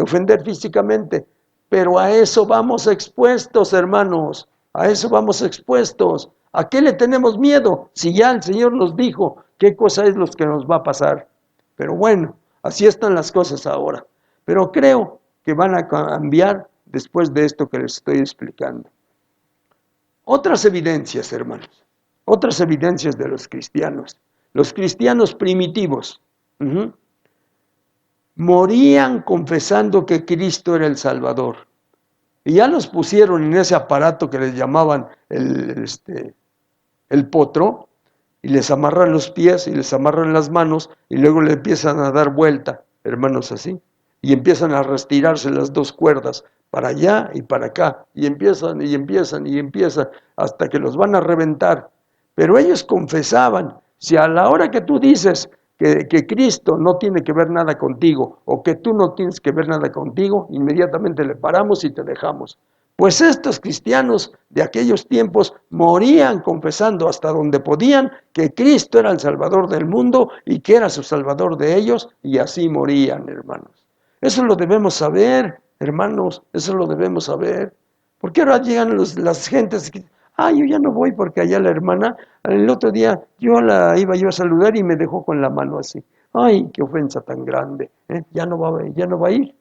ofender físicamente, pero a eso vamos expuestos, hermanos, a eso vamos expuestos. ¿A qué le tenemos miedo? Si ya el Señor nos dijo qué cosa es lo que nos va a pasar. Pero bueno, así están las cosas ahora. Pero creo que van a cambiar después de esto que les estoy explicando. Otras evidencias, hermanos, otras evidencias de los cristianos primitivos, morían confesando que Cristo era el Salvador. Y ya los pusieron en ese aparato que les llamaban el potro, y les amarran los pies y les amarran las manos, y luego le empiezan a dar vuelta, hermanos, así, y empiezan a retirarse las dos cuerdas, para allá y para acá, y empiezan, hasta que los van a reventar. Pero ellos confesaban, si a la hora que tú dices que Cristo no tiene que ver nada contigo, o que tú no tienes que ver nada contigo, inmediatamente le paramos y te dejamos. Pues estos cristianos de aquellos tiempos morían confesando hasta donde podían que Cristo era el Salvador del mundo y que era su Salvador de ellos, y así morían, hermanos. Eso lo debemos saber, hermanos, eso lo debemos saber. Porque ahora llegan las gentes que, yo ya no voy porque allá la hermana, el otro día iba yo a saludar y me dejó con la mano así. Ay, qué ofensa tan grande, ya no va a ir.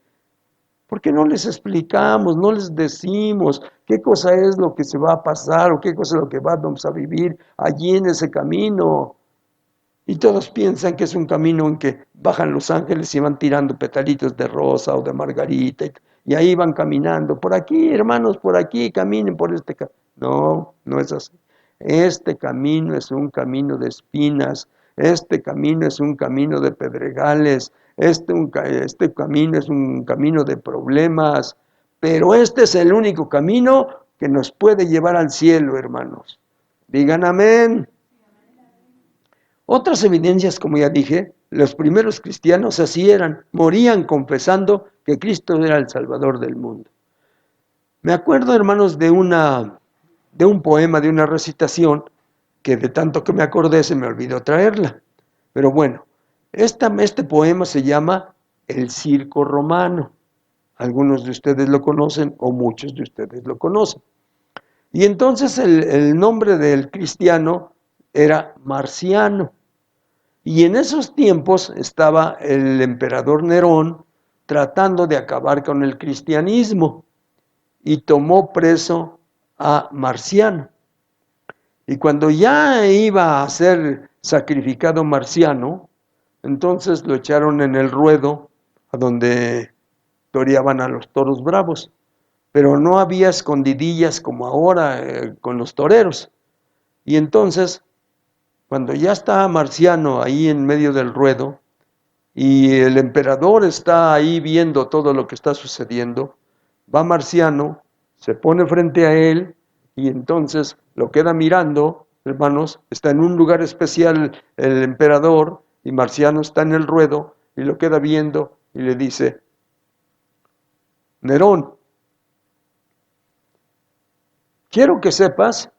¿Por qué no les explicamos, no les decimos qué cosa es lo que se va a pasar o qué cosa es lo que vamos a vivir allí en ese camino? Y todos piensan que es un camino en que bajan los ángeles y van tirando petalitos de rosa o de margarita y ahí van caminando. Por aquí, hermanos, por aquí, caminen por este camino. No, no es así. Este camino es un camino de espinas. Este camino es un camino de pedregales. Este camino es un camino de problemas. Pero este es el único camino que nos puede llevar al cielo, hermanos. Digan amén. Otras evidencias, como ya dije, los primeros cristianos así eran, morían confesando que Cristo era el Salvador del mundo. Me acuerdo, hermanos, de un poema, de una recitación, que de tanto que me acordé se me olvidó traerla. Pero bueno, este poema se llama El Circo Romano. Algunos de ustedes lo conocen o muchos de ustedes lo conocen. Y entonces el nombre del cristiano era Marciano. Y en esos tiempos estaba el emperador Nerón tratando de acabar con el cristianismo y tomó preso a Marciano. Y cuando ya iba a ser sacrificado Marciano, entonces lo echaron en el ruedo a donde toreaban a los toros bravos. Pero no había escondidillas como ahora con los toreros. Y entonces, cuando ya está Marciano ahí en medio del ruedo, y el emperador está ahí viendo todo lo que está sucediendo, va Marciano, se pone frente a él, y entonces lo queda mirando, hermanos, está en un lugar especial el emperador, y Marciano está en el ruedo, y lo queda viendo, y le dice, Nerón, quiero que sepas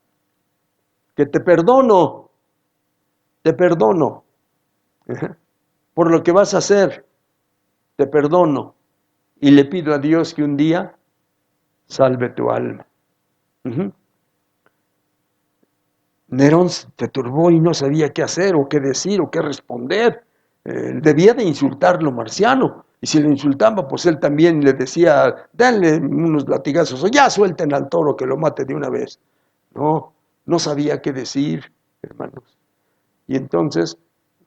que te perdono por lo que vas a hacer, te perdono y le pido a Dios que un día salve tu alma. Nerón se turbó y no sabía qué hacer o qué decir o qué responder. Debía de insultarlo Marciano, y si lo insultaba, pues él también le decía, denle unos latigazos o ya suelten al toro que lo mate de una vez. No sabía qué decir, hermanos. Y entonces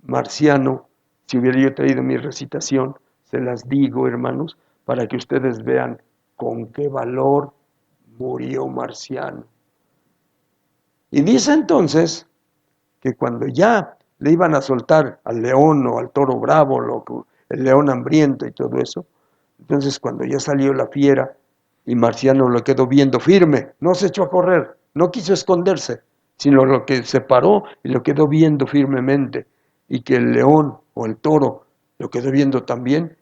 Marciano, si hubiera yo traído mi recitación, se las digo, hermanos, para que ustedes vean con qué valor murió Marciano. Y dice entonces que cuando ya le iban a soltar al león o al toro bravo, el león hambriento y todo eso, entonces cuando ya salió la fiera y Marciano lo quedó viendo firme, no se echó a correr, no quiso esconderse, sino lo que se paró y lo quedó viendo firmemente, y que el león o el toro lo quedó viendo también,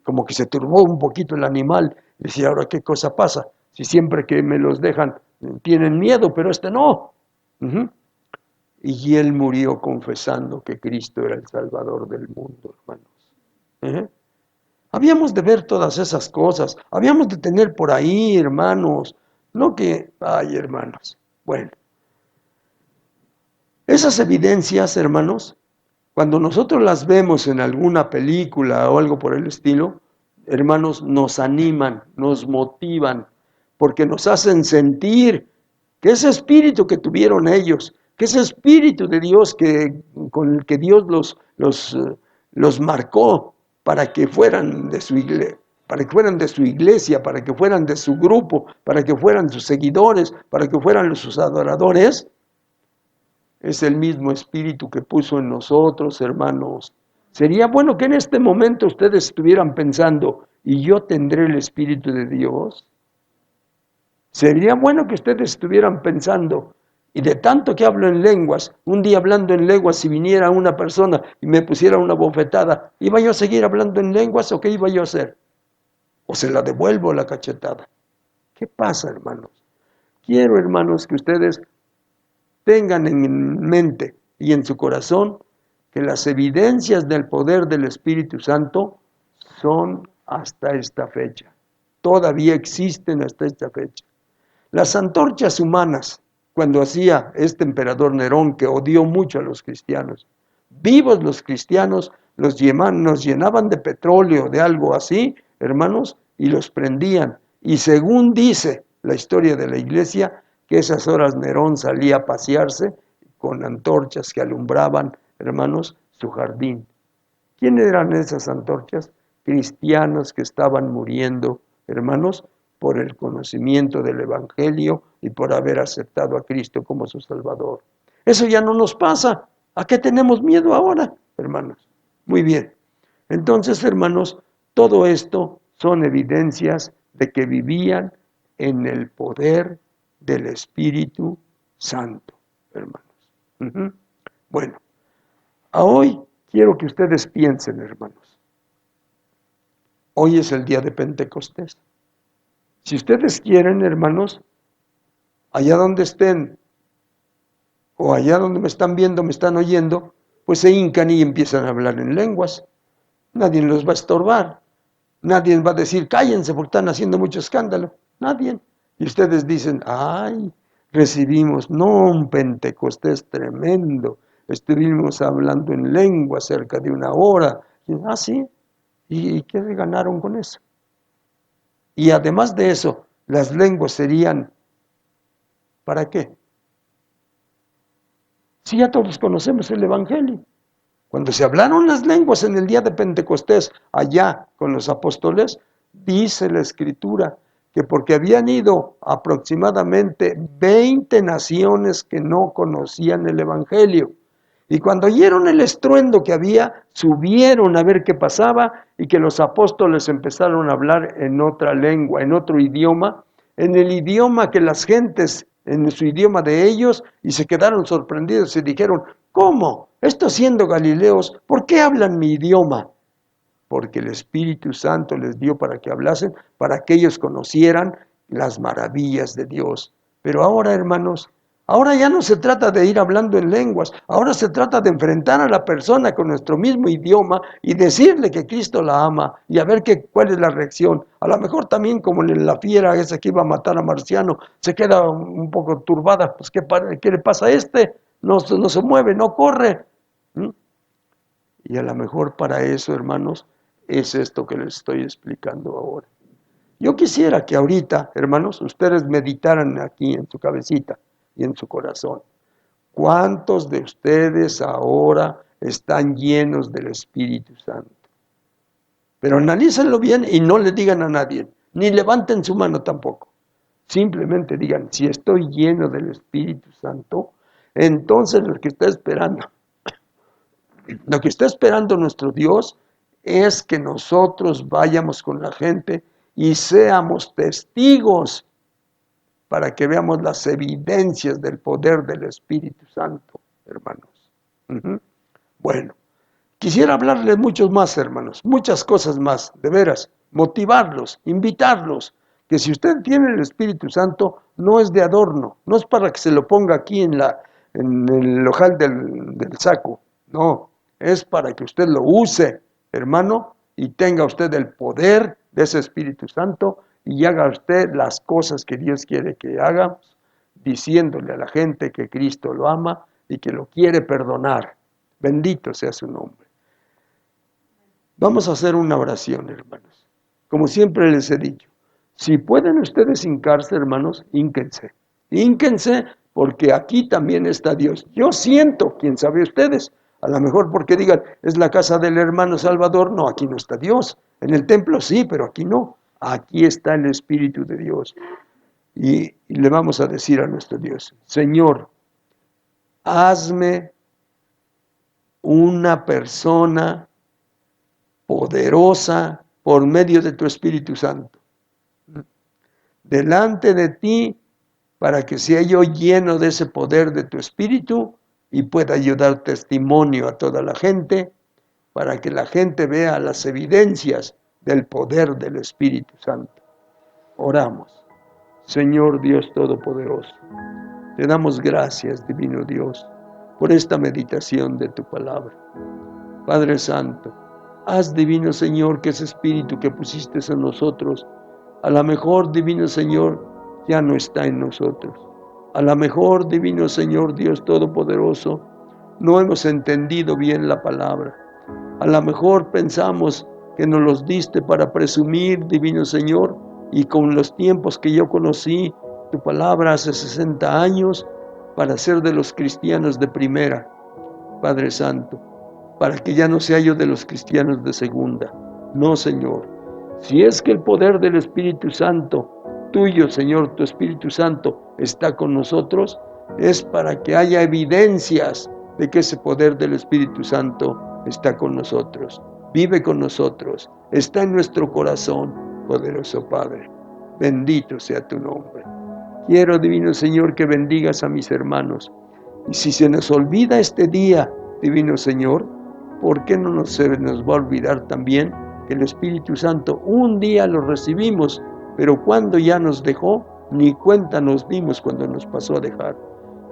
como que se turbó un poquito el animal, decía, ahora qué cosa pasa, si siempre que me los dejan tienen miedo, pero este no. Y él murió confesando que Cristo era el Salvador del mundo, hermanos. ¿eh? Habíamos de ver todas esas cosas, habíamos de tener por ahí, hermanos, no que, ay, hermanos, bueno, esas evidencias, hermanos, cuando nosotros las vemos en alguna película o algo por el estilo, hermanos, nos animan, nos motivan, porque nos hacen sentir que ese espíritu que tuvieron ellos, que ese espíritu de Dios con el que Dios los marcó para que fueran de su iglesia, para que fueran de su iglesia, para que fueran de su grupo, para que fueran sus seguidores, para que fueran sus adoradores, es el mismo espíritu que puso en nosotros, hermanos. Sería bueno que en este momento ustedes estuvieran pensando, ¿y yo tendré el espíritu de Dios? Sería bueno que ustedes estuvieran pensando, y de tanto que hablo en lenguas, un día hablando en lenguas, si viniera una persona y me pusiera una bofetada, ¿iba yo a seguir hablando en lenguas o qué iba yo a hacer? ¿O se la devuelvo la cachetada? ¿Qué pasa, hermanos? Quiero, hermanos, que ustedes tengan en mente y en su corazón que las evidencias del poder del Espíritu Santo son hasta esta fecha. Todavía existen hasta esta fecha. Las antorchas humanas, cuando hacía este emperador Nerón, que odió mucho a los cristianos, vivos los cristianos nos llenaban de petróleo, de algo así, hermanos, y los prendían. Y según dice la historia de la iglesia, que esas horas Nerón salía a pasearse con antorchas que alumbraban, hermanos, su jardín. ¿Quiénes eran esas antorchas? Cristianos que estaban muriendo, hermanos, por el conocimiento del Evangelio y por haber aceptado a Cristo como su Salvador. Eso ya no nos pasa. ¿A qué tenemos miedo ahora, hermanos? Muy bien. Entonces, hermanos, todo esto son evidencias de que vivían en el poder del Espíritu Santo, hermanos. Bueno, a hoy quiero que ustedes piensen, hermanos. Hoy es el día de Pentecostés. Si ustedes quieren, hermanos, allá donde estén, o allá donde me están viendo, me están oyendo, pues se hincan y empiezan a hablar en lenguas. Nadie los va a estorbar. Nadie va a decir, cállense porque están haciendo mucho escándalo. Nadie. Y ustedes dicen, ay, recibimos, no, un Pentecostés tremendo. Estuvimos hablando en lengua cerca de 1 hora. Y, sí. ¿Y qué ganaron con eso? Y además de eso, las lenguas serían, ¿para qué? Si ya todos conocemos el Evangelio. Cuando se hablaron las lenguas en el día de Pentecostés, allá con los apóstoles, dice la Escritura que porque habían ido aproximadamente 20 naciones que no conocían el Evangelio. Y cuando oyeron el estruendo que había, subieron a ver qué pasaba y que los apóstoles empezaron a hablar en otra lengua, en otro idioma, en el idioma que las gentes, en su idioma de ellos, y se quedaron sorprendidos y dijeron, ¿cómo? Estos siendo galileos, ¿por qué hablan mi idioma? Porque el Espíritu Santo les dio para que hablasen, para que ellos conocieran las maravillas de Dios. Pero ahora, hermanos, ahora ya no se trata de ir hablando en lenguas, ahora se trata de enfrentar a la persona con nuestro mismo idioma y decirle que Cristo la ama y a ver cuál es la reacción. A lo mejor también como la fiera esa que iba a matar a Marciano, se queda un poco turbada, pues ¿qué le pasa a este? No se mueve, no corre. Y a lo mejor para eso, hermanos, es esto que les estoy explicando ahora. Yo quisiera que ahorita, hermanos, ustedes meditaran aquí en su cabecita y en su corazón. ¿Cuántos de ustedes ahora están llenos del Espíritu Santo? Pero analícenlo bien y no le digan a nadie, ni levanten su mano tampoco. Simplemente digan, si estoy lleno del Espíritu Santo, entonces lo que está esperando nuestro Dios es que nosotros vayamos con la gente y seamos testigos para que veamos las evidencias del poder del Espíritu Santo, hermanos. Bueno, quisiera hablarles muchos más, hermanos, muchas cosas más, de veras, motivarlos, invitarlos, que si usted tiene el Espíritu Santo, no es de adorno, no es para que se lo ponga aquí en el ojal del saco, no, es para que usted lo use, hermano, y tenga usted el poder de ese Espíritu Santo y haga usted las cosas que Dios quiere que haga, diciéndole a la gente que Cristo lo ama y que lo quiere perdonar. Bendito sea su nombre. Vamos a hacer una oración, hermanos. Como siempre les he dicho, si pueden ustedes hincarse, hermanos, hínquense. Hínquense porque aquí también está Dios. Yo siento, quién sabe ustedes, a lo mejor porque digan, es la casa del hermano Salvador. No, aquí no está Dios. En el templo sí, pero aquí no. Aquí está el Espíritu de Dios. Y le vamos a decir a nuestro Dios, Señor, hazme una persona poderosa por medio de tu Espíritu Santo. Delante de ti, para que sea yo lleno de ese poder de tu Espíritu y pueda yo dar testimonio a toda la gente, para que la gente vea las evidencias del poder del Espíritu Santo. Oramos. Señor Dios Todopoderoso, te damos gracias, divino Dios, por esta meditación de tu palabra. Padre Santo, haz, divino Señor, que ese Espíritu que pusiste en nosotros, a lo mejor, divino Señor, ya no está en nosotros. A lo mejor, divino Señor, Dios Todopoderoso, no hemos entendido bien la palabra. A lo mejor pensamos que nos los diste para presumir, divino Señor, y con los tiempos que yo conocí tu palabra hace 60 años, para ser de los cristianos de primera, Padre Santo, para que ya no sea yo de los cristianos de segunda. No, Señor. Si es que el poder del Espíritu Santo, tuyo, Señor, tu Espíritu Santo, está con nosotros, es para que haya evidencias de que ese poder del Espíritu Santo está con nosotros, vive con nosotros, está en nuestro corazón, poderoso Padre. Bendito sea tu nombre. Quiero, divino Señor, que bendigas a mis hermanos. Y si se nos olvida este día, divino Señor, ¿por qué no se nos va a olvidar también que el Espíritu Santo un día lo recibimos, pero cuando ya nos dejó, ni cuenta nos dimos cuando nos pasó a dejar?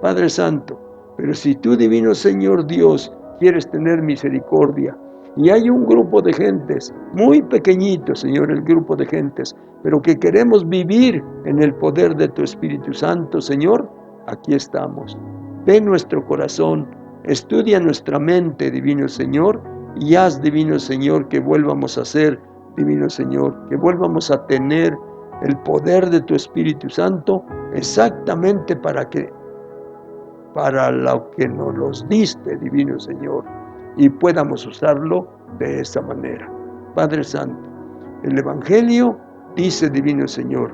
Padre Santo, pero si tú, divino Señor Dios, quieres tener misericordia, y hay un grupo de gentes, muy pequeñito, Señor, el grupo de gentes, pero que queremos vivir en el poder de tu Espíritu Santo, Señor, aquí estamos. Ve nuestro corazón, estudia nuestra mente, divino Señor, y haz, divino Señor, que vuelvamos a ser, divino Señor, que vuelvamos a tener el poder de tu Espíritu Santo exactamente para lo que nos los diste, divino Señor, y podamos usarlo de esa manera. Padre Santo, el Evangelio dice, divino Señor,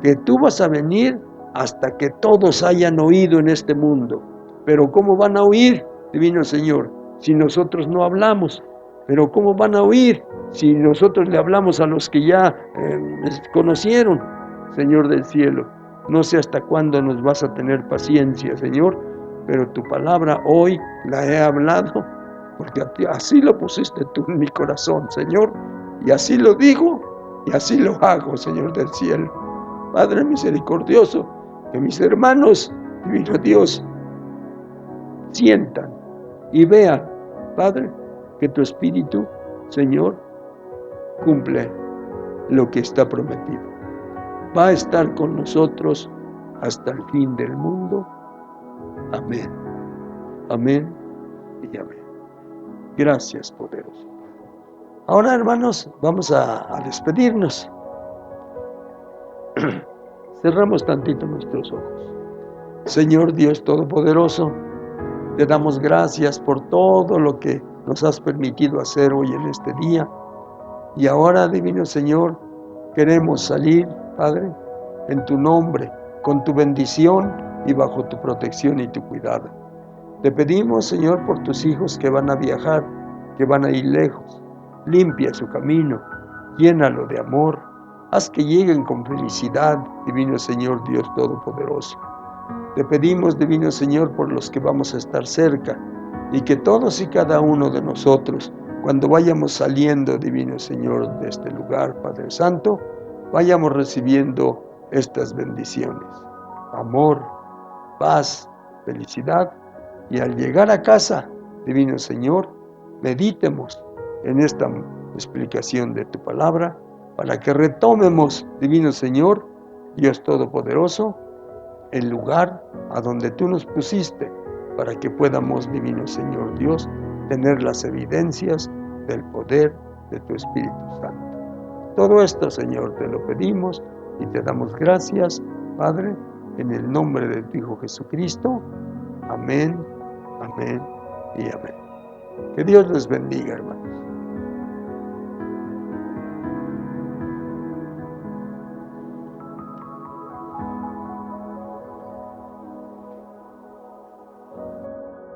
que tú vas a venir hasta que todos hayan oído en este mundo. Pero ¿cómo van a oír, divino Señor, si nosotros no hablamos? Pero ¿cómo van a oír si nosotros le hablamos a los que ya conocieron? Señor del cielo, no sé hasta cuándo nos vas a tener paciencia, Señor, pero tu palabra hoy la he hablado, porque así lo pusiste tú en mi corazón, Señor, y así lo digo, y así lo hago, Señor del cielo. Padre misericordioso, que mis hermanos, divino Dios, sientan y vean, Padre, que tu Espíritu, Señor, cumple lo que está prometido. Va a estar con nosotros hasta el fin del mundo. Amén. Amén y amén. Gracias, poderoso. Ahora, hermanos, vamos a despedirnos. Cerramos tantito nuestros ojos. Señor Dios Todopoderoso, te damos gracias por todo lo que nos has permitido hacer hoy en este día. Y ahora, divino Señor, queremos salir, Padre, en tu nombre, con tu bendición y bajo tu protección y tu cuidado. Te pedimos, Señor, por tus hijos que van a viajar, que van a ir lejos. Limpia su camino, llénalo de amor, haz que lleguen con felicidad, divino Señor Dios Todopoderoso. Te pedimos, divino Señor, por los que vamos a estar cerca, y que todos y cada uno de nosotros, cuando vayamos saliendo, divino Señor, de este lugar, Padre Santo, vayamos recibiendo estas bendiciones: amor, paz, felicidad, y al llegar a casa, divino Señor, meditemos en esta explicación de tu palabra, para que retomemos, Divino Señor, Dios Todopoderoso, el lugar a donde tú nos pusiste, para que podamos, Divino Señor Dios, tener las evidencias del poder de tu Espíritu Santo. Todo esto, Señor, te lo pedimos y te damos gracias, Padre, en el nombre de tu Hijo Jesucristo. Amén, amén y amén. Que Dios les bendiga, hermanos.